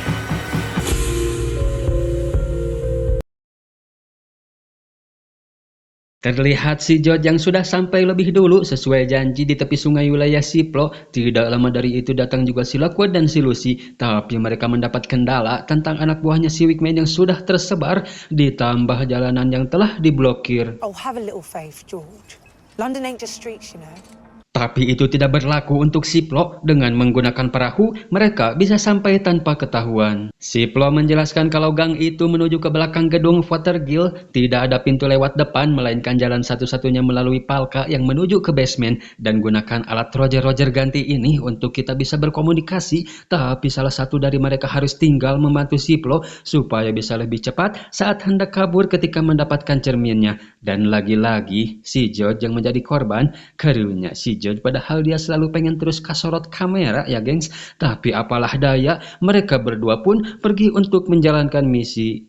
Terlihat si George yang sudah sampai lebih dulu sesuai janji di tepi sungai wilayah Siplo. Tidak lama dari itu datang juga si Lockwood dan si Lucy. Tapi mereka mendapat kendala tentang anak buahnya si Wigman yang sudah tersebar, ditambah jalanan yang telah diblokir. Oh, have a little faith, George. London ain't just streets, you know. Tapi itu tidak berlaku untuk Siplo. Dengan menggunakan perahu, mereka bisa sampai tanpa ketahuan. Siplo menjelaskan kalau gang itu menuju ke belakang gedung Fothergill. Tidak ada pintu lewat depan, melainkan jalan satu-satunya melalui palka yang menuju ke basement. Dan gunakan alat Roger ganti ini untuk kita bisa berkomunikasi. Tapi salah satu dari mereka harus tinggal membantu Siplo supaya bisa lebih cepat saat hendak kabur ketika mendapatkan cerminnya. Dan lagi-lagi, si George yang menjadi korban. Karunya si George padahal dia selalu pengen terus kasorot kamera ya gengs. Tapi apalah daya, mereka berdua pun pergi untuk menjalankan misi.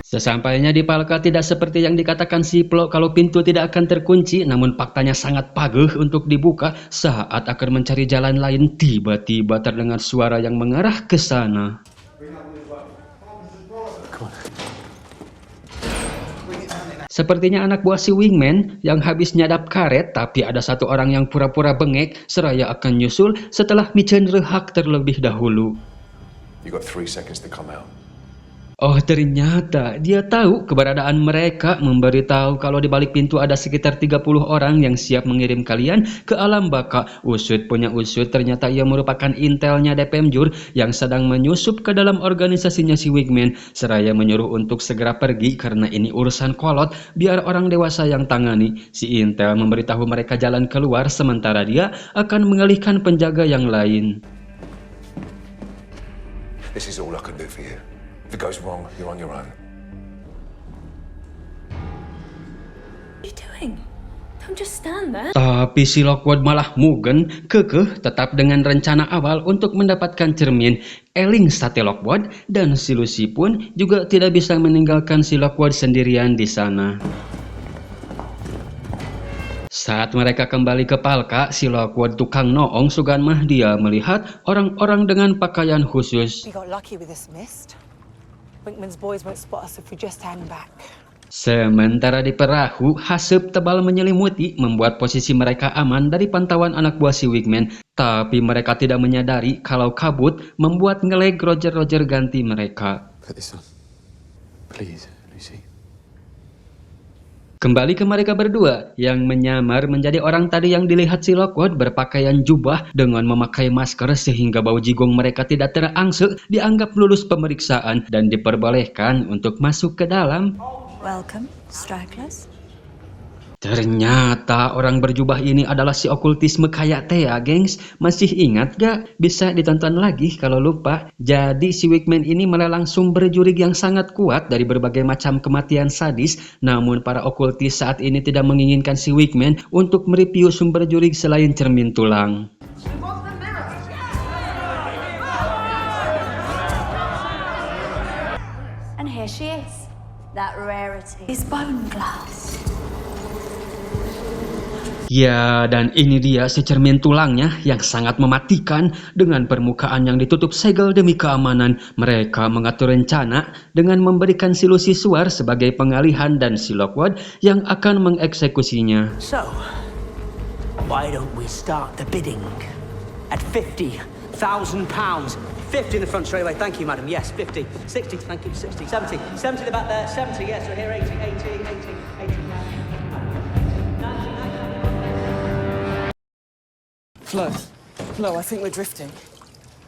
Sesampainya di palka tidak seperti yang dikatakan Siplo kalau pintu tidak akan terkunci, namun faktanya sangat pageh untuk dibuka. Saat akan mencari jalan lain, tiba-tiba terdengar suara yang mengarah ke sana. Sepertinya anak buah si Wingman yang habis nyadap karet, tapi ada satu orang yang pura-pura bengek seraya akan nyusul setelah micen rehak terlebih dahulu. You got 3 seconds to come out. Oh, ternyata dia tahu keberadaan mereka, memberitahu kalau di balik pintu ada sekitar 30 orang yang siap mengirim kalian ke alam baka. Usut punya usut, ternyata ia merupakan intelnya DPM Jur yang sedang menyusup ke dalam organisasinya si Wigman, seraya menyuruh untuk segera pergi karena ini urusan kolot, biar orang dewasa yang tangani. Si Intel memberitahu mereka jalan keluar sementara dia akan mengalihkan penjaga yang lain. This is all I can do for you. If it goes wrong, you're on your own. What are you doing? Don't just stand there. Tapi si Lockwood malah mugen, kekeh tetap dengan rencana awal untuk mendapatkan cermin. Eling sate Lockwood dan si Lucy pun juga tidak bisa meninggalkan si Lockwood sendirian di sana. Saat mereka kembali ke palka, si Lockwood tukang noong sugan mah dia melihat orang-orang dengan pakaian khusus. We got lucky with this mist. Winkman's boys won't spot us if we just hang back. Sementara di perahu, asap tebal menyelimuti membuat posisi mereka aman dari pantauan anak buah si Wigman. Tapi mereka tidak menyadari kalau kabut membuat ngelag Roger ganti mereka. Put this on. Please, Lucy. Kembali ke mereka berdua yang menyamar menjadi orang tadi yang dilihat si Lockwood berpakaian jubah dengan memakai masker sehingga bau jigong mereka tidak terangsek, dianggap lulus pemeriksaan dan diperbolehkan untuk masuk ke dalam. Welcome, stragglers. Ternyata orang berjubah ini adalah si okultisme kayak teh ya, gengs. Masih ingat gak? Bisa ditonton lagi kalau lupa. Jadi si Wigman ini melelang sumber jurig yang sangat kuat dari berbagai macam kematian sadis. Namun para okultis saat ini tidak menginginkan si Wigman untuk mereview sumber jurig selain cermin tulang. And here she is. That rarity is bone glass. Ya, dan ini dia si cermin tulangnya yang sangat mematikan. Dengan permukaan yang ditutup segel demi keamanan, mereka mengatur rencana dengan memberikan si Lucy Suar sebagai pengalihan dan si Lockwood yang akan mengeksekusinya. So, why don't we start the bidding at £50,000? 50 in the front straight away. Thank you, madam. Yes, 50. 60, thank you. 60, 70. 70 in the back there. 70, yes, we're here. 80, 80, 80, 80. Flo, I think we're drifting.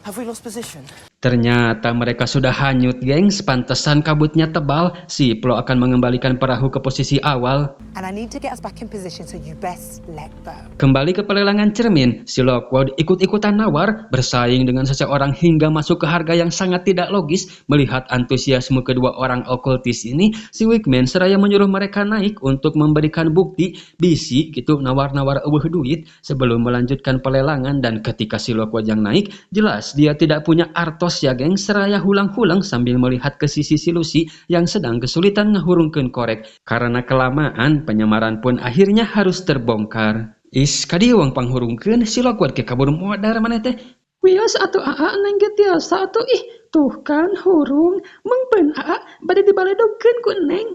Have we lost position? Ternyata mereka sudah hanyut, gengs. Pantesan kabutnya tebal. Si Flo akan mengembalikan perahu ke posisi awal. And I need to get us back in position, so you best let go. Kembali ke pelelangan cermin, si Lockwood ikut-ikutan nawar, bersaing dengan seseorang hingga masuk ke harga yang sangat tidak logis. Melihat antusiasme kedua orang okultis ini, si Wigman seraya menyuruh mereka naik untuk memberikan bukti, bisi gitu nawar-nawar eueuh duit sebelum melanjutkan pelelangan. Dan ketika si Lockwood yang naik, jelas dia tidak punya artos ya geng, seraya hulang-hulang sambil melihat ke sisi si Lucy yang sedang kesulitan ngahurungkeun korek. Karena kelamaan, penyamaran pun akhirnya harus terbongkar. Is kadieu wong panghurungkeun si Lockwood ke kabur modar maneh teh. Wios atuh aa neng ge tiasa atuh ih tuh kan hurung mengpen aa bade dibaledogkeun ku neng.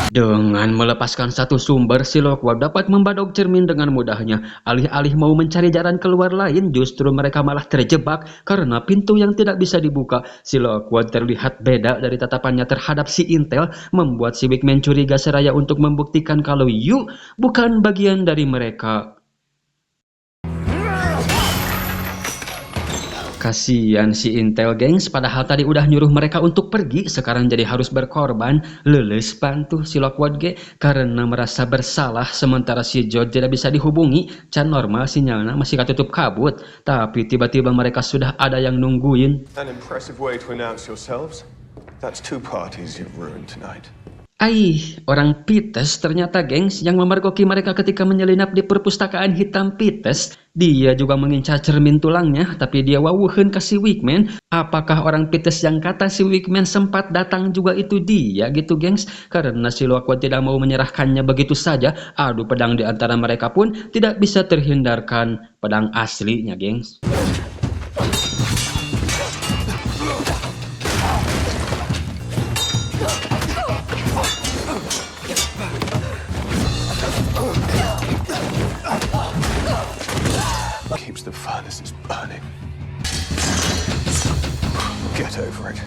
Dengan melepaskan satu sumber, si Lockwood dapat membadog cermin dengan mudahnya. Alih-alih mau mencari jalan keluar lain, justru mereka malah terjebak karena pintu yang tidak bisa dibuka. Si Lockwood terlihat beda dari tatapannya terhadap si Intel, membuat si Wigman curiga seraya untuk membuktikan kalau Yu bukan bagian dari mereka. Kasian si Intel, gengs, padahal tadi udah nyuruh mereka untuk pergi, sekarang jadi harus berkorban. Leles pantuh si Lockwood ge karena merasa bersalah, sementara si George tidak bisa dihubungi. Can normal sinyalnya masih katutup kabut, tapi tiba-tiba mereka sudah ada yang nungguin. An impressive way to announce yourselves. That's two parties you've ruined tonight. Orang Pites ternyata, gengs, yang memergoki mereka ketika menyelinap di perpustakaan hitam Pites. Dia juga mengincar cermin tulangnya, tapi dia wawuheun ke si Wigman. Apakah orang Pites yang kata si Wigman sempat datang juga itu dia gitu, gengs? Karena si Lockwood tidak mau menyerahkannya begitu saja, adu pedang di antara mereka pun tidak bisa terhindarkan. Pedang aslinya, gengs. Keeps the furnaces burning. Get over it.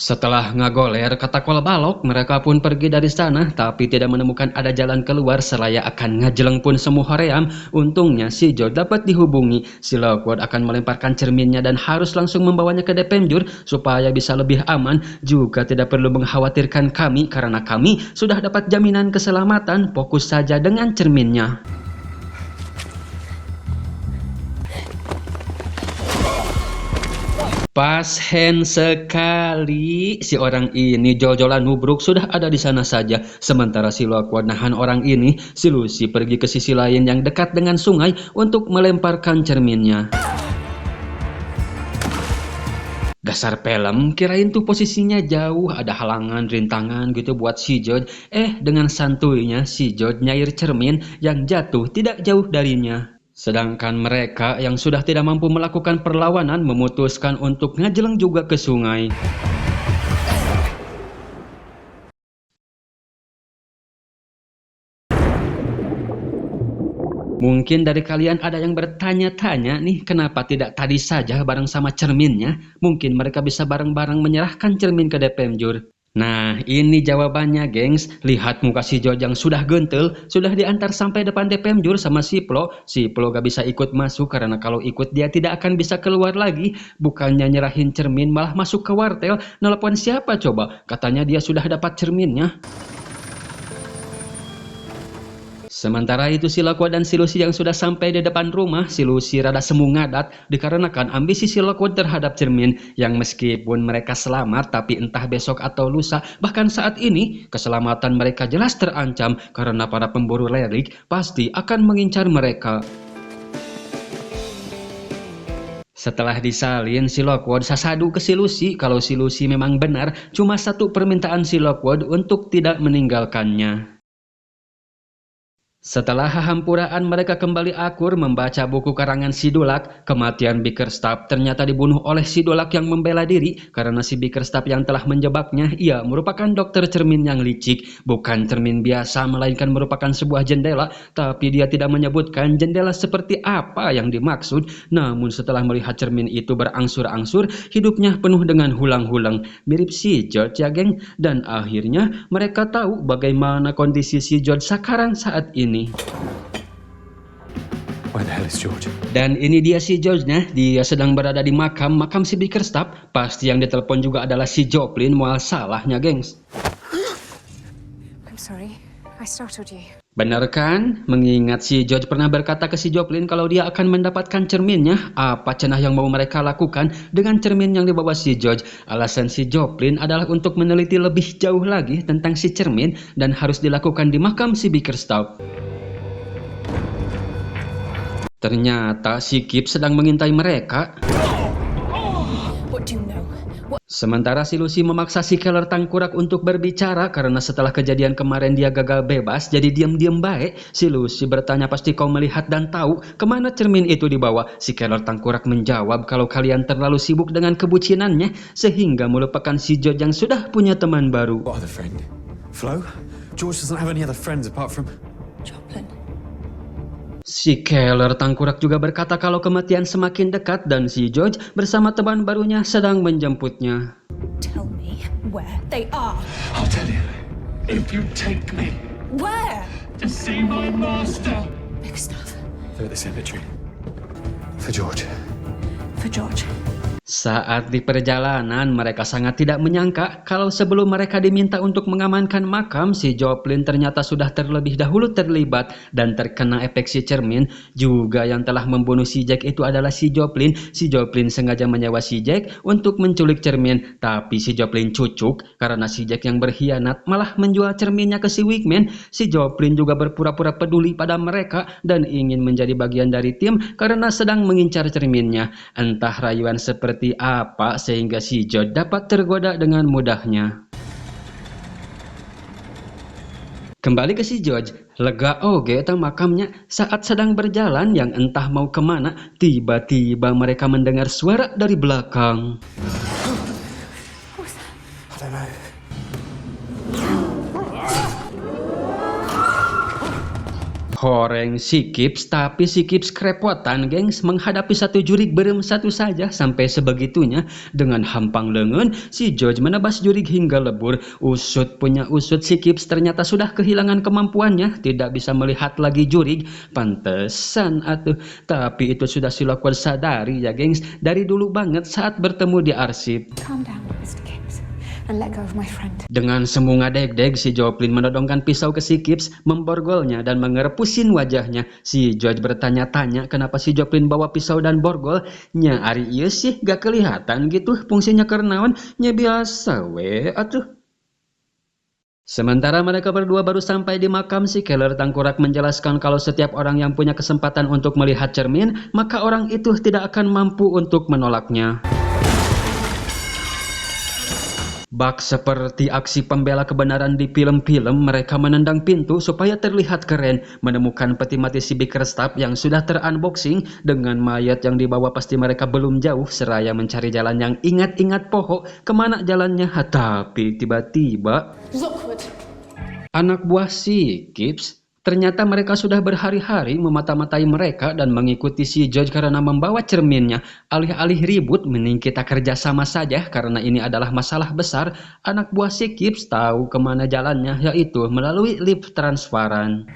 Setelah ngagoler katakol balok, mereka pun pergi dari sana, tapi tidak menemukan ada jalan keluar seraya akan ngajeleng pun semua hoream. Untungnya si George dapat dihubungi. Si Lockwood akan melemparkan cerminnya dan harus langsung membawanya ke Depenjur supaya bisa lebih aman. Juga tidak perlu mengkhawatirkan kami karena kami sudah dapat jaminan keselamatan. Fokus saja dengan cerminnya. Pas hand sekali, si orang ini jol-jolan nubruk sudah ada di sana saja. Sementara si Lockwood nahan orang ini, si Lucy pergi ke sisi lain yang dekat dengan sungai untuk melemparkan cerminnya. Dasar pelem, kirain tuh posisinya jauh, ada halangan, rintangan gitu buat si George. Dengan santuinya si George nyair cermin yang jatuh tidak jauh darinya. Sedangkan mereka yang sudah tidak mampu melakukan perlawanan memutuskan untuk ngajeleng juga ke sungai. Mungkin dari kalian ada yang bertanya-tanya nih, kenapa tidak tadi saja bareng sama cerminnya? Mungkin mereka bisa bareng-bareng menyerahkan cermin ke Depenjur. Nah, ini jawabannya, gengs. Lihat muka si George yang sudah gentel, sudah diantar sampai depan DPM Jur sama si Flo. Si Flo gak bisa ikut masuk karena kalau ikut dia tidak akan bisa keluar lagi. Bukannya nyerahin cermin, malah masuk ke wartel. Nelpon siapa coba? Katanya dia sudah dapat cerminnya. Sementara itu si Lockwood dan si Lucy yang sudah sampai di depan rumah, si Lucy rada semu ngadat dikarenakan ambisi si Lockwood terhadap cermin yang meskipun mereka selamat tapi entah besok atau lusa bahkan saat ini keselamatan mereka jelas terancam karena para pemburu relik pasti akan mengincar mereka. Setelah disalin, si Lockwood sasadu ke si Lucy kalau si Lucy memang benar cuma satu permintaan si Lockwood untuk tidak meninggalkannya. Setelah hahampuraan mereka kembali akur membaca buku karangan si Dulac, kematian Bickerstaff ternyata dibunuh oleh si Dulac yang membela diri karena si Bickerstaff yang telah menjebaknya, ia merupakan dokter cermin yang licik, bukan cermin biasa melainkan merupakan sebuah jendela, tapi dia tidak menyebutkan jendela seperti apa yang dimaksud. Namun setelah melihat cermin itu berangsur-angsur, hidupnya penuh dengan hulang-hulang, mirip si George ya geng, dan akhirnya mereka tahu bagaimana kondisi si George sekarang saat ini. Where the hell is George? Dan ini dia si George-nya, dia sedang berada di makam si Bickerstaff. Pasti yang ditelepon juga adalah si Joplin, mual salahnya gengs. I'm sorry, I startled you. Benar kan? Mengingat si George pernah berkata ke si Joplin kalau dia akan mendapatkan cerminnya. Apa cenah yang mau mereka lakukan dengan cermin yang dibawa si George? Alasan si Joplin adalah untuk meneliti lebih jauh lagi tentang si cermin dan harus dilakukan di makam si Bickerstaff. Ternyata si Kip sedang mengintai mereka. What do you know? Sementara si Lucy memaksa si Keller tangkurak untuk berbicara karena setelah kejadian kemarin dia gagal bebas jadi diam-diam baik. Si Lucy bertanya pasti kau melihat dan tahu kemana cermin itu dibawa. Si Keller tangkurak menjawab kalau kalian terlalu sibuk dengan kebucinannya sehingga melupakan si George yang sudah punya teman baru. What other friend? Flo? George doesn't have any other friends apart from... Joplin. Si Keller tangkurak juga berkata kalau kematian semakin dekat dan si George bersama teman barunya sedang menjemputnya. Tell me where they are. I'll tell you. If you take me. Where? To see my master. Bickerstaff. They're at the cemetery. For George. For George. Saat di perjalanan, mereka sangat tidak menyangka kalau sebelum mereka diminta untuk mengamankan makam, si Joplin ternyata sudah terlebih dahulu terlibat dan terkena efek si cermin. Juga yang telah membunuh si Jack itu adalah si Joplin. Si Joplin sengaja menyewa si Jack untuk menculik cermin, tapi si Joplin cucuk karena si Jack yang berkhianat malah menjual cerminnya ke si Wigman. Si Joplin juga berpura-pura peduli pada mereka dan ingin menjadi bagian dari tim karena sedang mengincar cerminnya. Entah rayuan seperti apa sehingga si George dapat tergoda dengan mudahnya. Kembali ke si George, lega oge eta makamnya saat sedang berjalan yang entah mau kemana, tiba-tiba mereka mendengar suara dari belakang. I don't know. Horeng si Kips, tapi si Kips kerepotan gengs menghadapi satu jurig berem satu saja sampai sebegitunya. Dengan hampang lengan, si George menebas jurig hingga lebur. Usut punya usut, si Kips ternyata sudah kehilangan kemampuannya, tidak bisa melihat lagi jurig. Pantesan atuh, tapi itu sudah si Lockwood sadari ya gengs, dari dulu banget saat bertemu di arsip. Calm down, Mr. Kips, and let go of my friend. Dengan semu ngadeg-deg, si Joplin menodongkan pisau ke si Kips, memborgolnya dan mengerepusin wajahnya. Si George bertanya-tanya kenapa si Joplin bawa pisau dan borgol. Nya ari ieu sih gak kelihatan gitu fungsinya kernaon, nya biasa we atuh. Sementara mereka berdua baru sampai di makam, si Keller tangkurak menjelaskan kalau setiap orang yang punya kesempatan untuk melihat cermin, maka orang itu tidak akan mampu untuk menolaknya. Bak seperti aksi pembela kebenaran di film-film, mereka menendang pintu supaya terlihat keren. Menemukan peti mati si Bickerstaff yang sudah terunboxing dengan mayat yang dibawa, pasti mereka belum jauh seraya mencari jalan yang ingat-ingat pohon kemana jalannya. Tapi tiba-tiba Lockwood. anak buah si Kips Ternyata mereka sudah berhari-hari memata-matai mereka dan mengikuti si George karena membawa cerminnya. Alih-alih ribut, mending kita kerjasama saja karena ini adalah masalah besar. Anak buah si Gibbs tahu kemana jalannya, yaitu melalui lift transparan.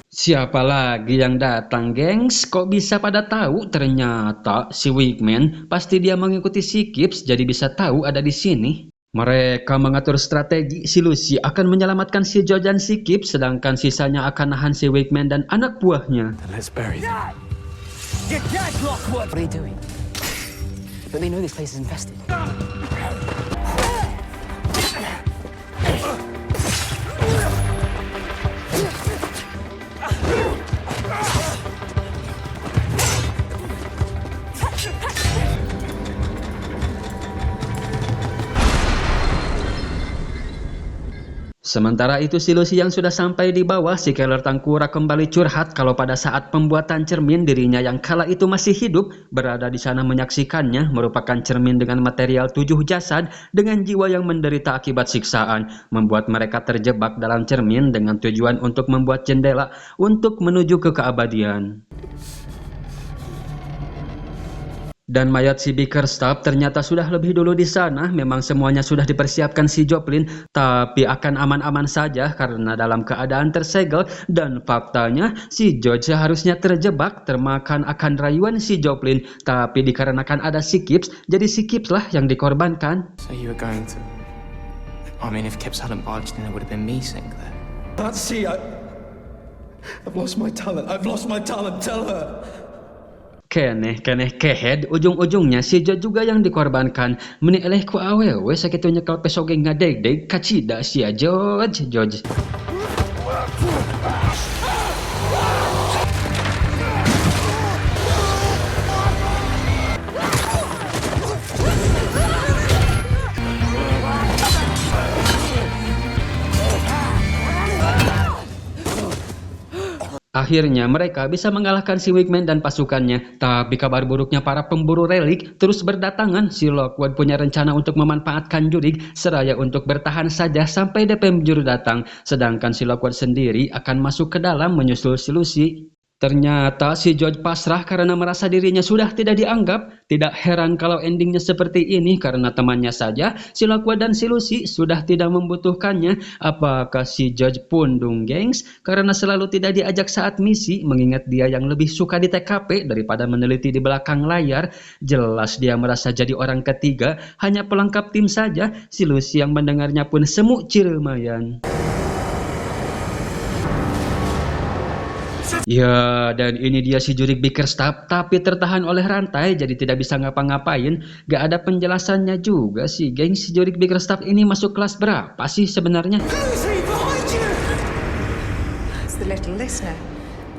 Siapa lagi yang datang, gengs? Kok bisa pada tahu? Ternyata si Wigman pasti dia mengikuti si Gibbs, jadi bisa tahu ada di sini. Mereka mengatur strategi. Si Lucy akan menyelamatkan si George dan si Gibbs, sedangkan sisanya akan nahan si Wigman dan anak buahnya. Let's bury them. Get that, Lockwood! What are you doing? Don't they know this place is infested? Sementara itu si Lucy yang sudah sampai di bawah, si Keller Tangkura kembali curhat kalau pada saat pembuatan cermin dirinya yang kala itu masih hidup berada di sana menyaksikannya merupakan cermin dengan material 7 jasad dengan jiwa yang menderita akibat siksaan, membuat mereka terjebak dalam cermin dengan tujuan untuk membuat jendela untuk menuju ke keabadian. Dan mayat si Bickerstaff ternyata sudah lebih dulu di sana. Memang semuanya sudah dipersiapkan si Joplin, tapi akan aman-aman saja karena dalam keadaan tersegel. Dan faktanya si George seharusnya terjebak termakan akan rayuan si Joplin, tapi dikarenakan ada si Gibbs, jadi si Gibbs lah yang dikorbankan. So you were going to... I mean, if Gibbs hadn't barged in, it would have been me sink there. But see, I've lost my talent. I've lost my talent. Tell her. Keneh kehead, ujung-ujungnya si George juga yang dikorbankan. Meni eleh ku awewe sakitu nyekel pesoge ngadeg-deg kacida sia George. Akhirnya mereka bisa mengalahkan si Wigman dan pasukannya, tapi kabar buruknya para pemburu relik terus berdatangan. Si Lockwood punya rencana untuk memanfaatkan jurig seraya untuk bertahan saja sampai DP penjuru datang, sedangkan si Lockwood sendiri akan masuk ke dalam menyusul si Lucy. Ternyata si George pasrah karena merasa dirinya sudah tidak dianggap. Tidak heran kalau endingnya seperti ini karena temannya saja, si Lockwood dan si Lucy sudah tidak membutuhkannya. Apakah si George pundung, gengs? Karena selalu tidak diajak saat misi, mengingat dia yang lebih suka di TKP daripada meneliti di belakang layar. Jelas dia merasa jadi orang ketiga, hanya pelengkap tim saja. Si Lucy yang mendengarnya pun semu ciremayan. Ya, dan ini dia si jurig Bickerstaff, tapi tertahan oleh rantai jadi tidak bisa ngapa-ngapain. Gak ada penjelasannya juga sih, geng. Si jurig Bickerstaff ini masuk kelas berapa sih sebenarnya? It's the little listener.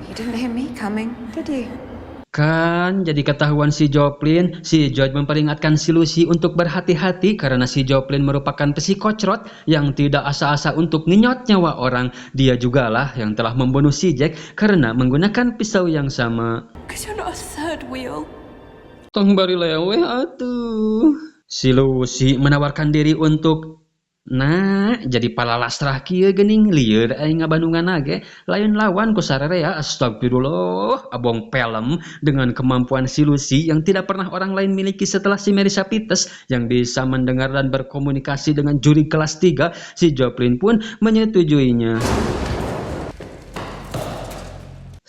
You didn't hear me coming, did you? Kan jadi ketahuan si Joplin. Si George memperingatkan si Lucy untuk berhati-hati karena si Joplin merupakan psikocrot yang tidak asa-asa untuk ngenyot nyawa orang. Dia jugalah yang telah membunuh si Jack karena menggunakan pisau yang sama. Because you're not a third wheel. Tong bari lewe atuh. Si Lucy menawarkan diri untuk jadi palalasrah kieu geuning lieur aing ngabandungan age lain lawan ku sararea. Astagfirullah, abong pelem dengan kemampuan si Lucy yang tidak pernah orang lain miliki setelah si Marissa Pites yang bisa mendengar dan berkomunikasi dengan juri kelas 3. Si Joplin pun menyetujuinya.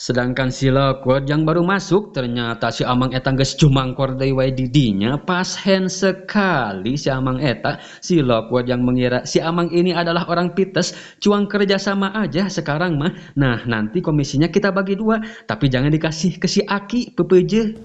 Sedangkan si Lockwood yang baru masuk, ternyata si Amang eta geus jumangkor deui wae di dinya. Pas hand sekali si Amang eta. Si Lockwood yang mengira si Amang ini adalah orang Pites, cuang kerja sama aja sekarang mah. Nah, nanti komisinya kita bagi 2, tapi jangan dikasih ke si Aki pepeje.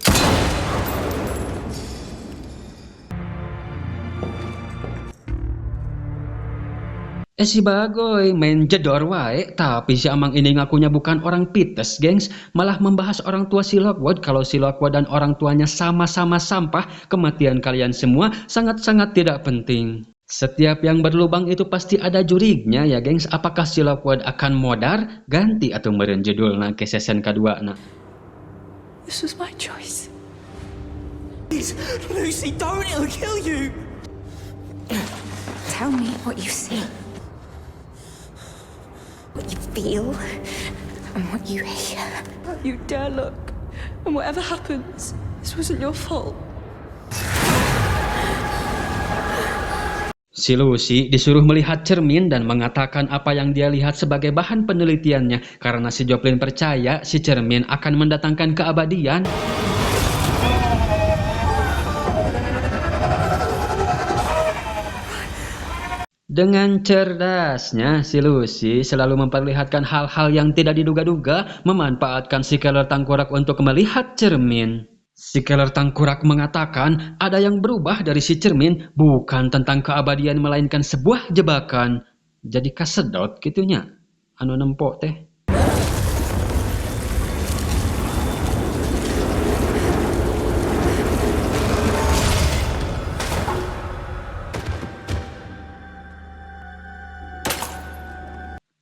Si Bagoy main jedor wae, tapi si Amang ini ngakunya bukan orang Pites, gengs. Malah membahas orang tua si Lockwood kalau si Lockwood dan orang tuanya sama-sama sampah. Kematian kalian semua sangat-sangat tidak penting. Setiap yang berlubang itu pasti ada jurignya ya, gengs. Apakah si Lockwood akan modar, ganti atau meureun judulna ke season kedua na? This was my choice. Please, Lucy, don't! It'll kill you! Tell me what you see. What you feel and what you hear. You dare look, and whatever happens, this wasn't your fault. Si Lucy disuruh melihat cermin dan mengatakan apa yang dia lihat sebagai bahan penelitiannya karena si Joplin percaya si cermin akan mendatangkan keabadian. Dengan cerdasnya, si Lucy selalu memperlihatkan hal-hal yang tidak diduga-duga, memanfaatkan si Keller tengkorak untuk melihat cermin. Si Keller tengkorak mengatakan ada yang berubah dari si cermin bukan tentang keabadian melainkan sebuah jebakan. Jadi kasedot gitunya. Anu nempok teh.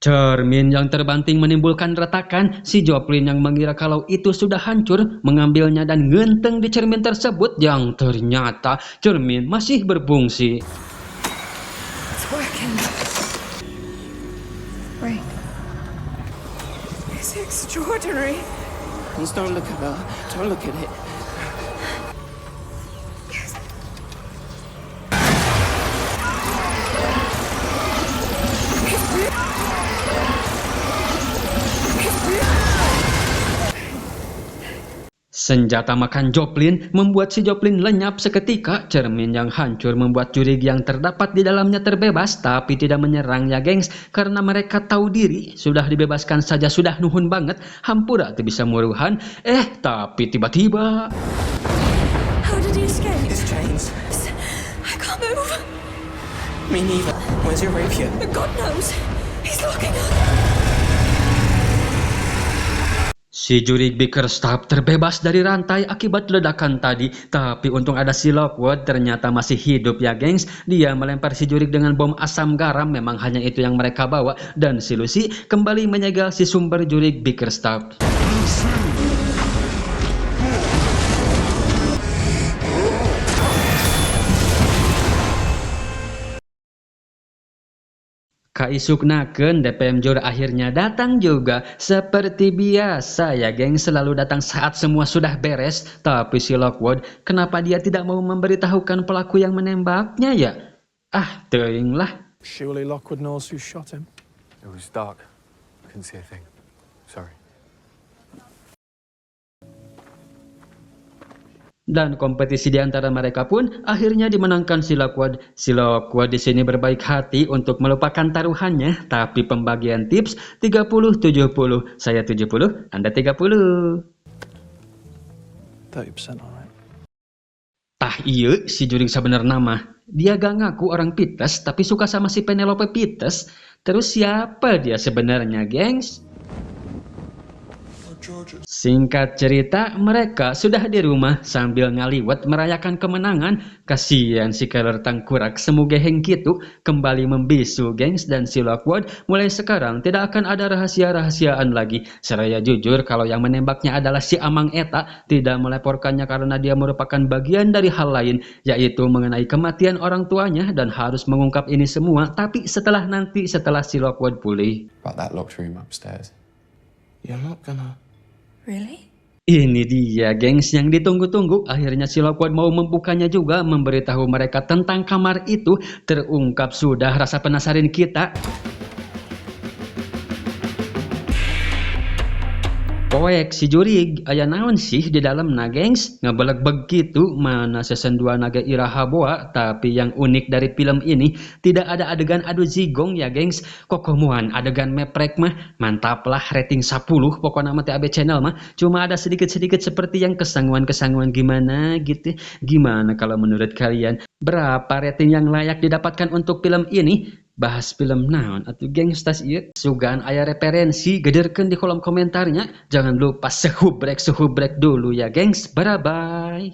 Cermin yang terbanting menimbulkan retakan. Si Joplin yang mengira kalau itu sudah hancur mengambilnya dan ngenteng di cermin tersebut yang ternyata cermin masih berfungsi. It's working. Right. It's extraordinary. Just don't look at her. Don't look at it. Senjata makan Joplin membuat si Joplin lenyap seketika. Cermin yang hancur membuat jurig yang terdapat di dalamnya terbebas, tapi tidak menyerang ya gengs, karena mereka tahu diri. Sudah dibebaskan saja sudah nuhun banget, hampura tuh bisa muruhan. Tapi tiba-tiba How did he escape? His chains. I can't move. Me neither. Where's your rapier? God knows. He's locking up. si jurig Bickerstaff terbebas dari rantai akibat ledakan tadi, tapi untung ada si Lockwood ternyata masih hidup ya gengs. Dia melempar si jurig dengan bom asam garam, memang hanya itu yang mereka bawa, dan si Lucy kembali menyegel si sumber jurig Bickerstaff. Kaisuknakeun DPM Jur akhirnya datang juga. Seperti biasa ya geng, selalu datang saat semua sudah beres. Tapi si Lockwood, kenapa dia tidak mau memberitahukan pelaku yang menembaknya ya? Teuing lah. Surely Lockwood knows who shot him. It was dark. I couldn't see a thing. Sorry. Dan kompetisi di antara mereka pun akhirnya dimenangkan si Lockwood. Si Lockwood di sini berbaik hati untuk melupakan taruhannya, tapi pembagian tips 30-70. Saya 70, Anda 30. 30% alright. Tah iya si jurig sebenarnya mah. Dia gak ngaku orang Pites, tapi suka sama si Penelope Pites. Terus siapa dia sebenarnya, gengs? Singkat cerita, mereka sudah di rumah sambil ngaliwet merayakan kemenangan. Kasihan si Keller tangkurak semu geheng gitu, kembali membisu gengs, dan si Lockwood mulai sekarang tidak akan ada rahasia-rahasiaan lagi. Seraya jujur kalau yang menembaknya adalah si Amang Eta, tidak melaporkannya karena dia merupakan bagian dari hal lain, yaitu mengenai kematian orang tuanya, dan harus mengungkap ini semua tapi setelah si Lockwood pulih. About that locked room upstairs. You're not gonna... Really? Ini dia gengs yang ditunggu-tunggu. Akhirnya si Lockwood mau membukanya juga, memberitahu mereka tentang kamar itu. Terungkap sudah rasa penasaran kita. Poek si jurig, aya naon sih di dalam na gengs? Ngabeleg begitu, mana sesendua naga iraha boa. Tapi yang unik dari film ini, tidak ada adegan adu zigong ya gengs. Kokomuan adegan meprek mah, mantap lah, rating 10 pokoknya mah TAB channel mah. Cuma ada sedikit-sedikit seperti yang kesanguan-kesanguan gimana gitu. Gimana kalau menurut kalian, berapa rating yang layak didapatkan untuk film ini? Bahas film naon atuh gengstas ieu, sugan aya referensi gederkeun di kolom komentarnya. Jangan lupa suhubrek dulu ya gengs. Bye bye.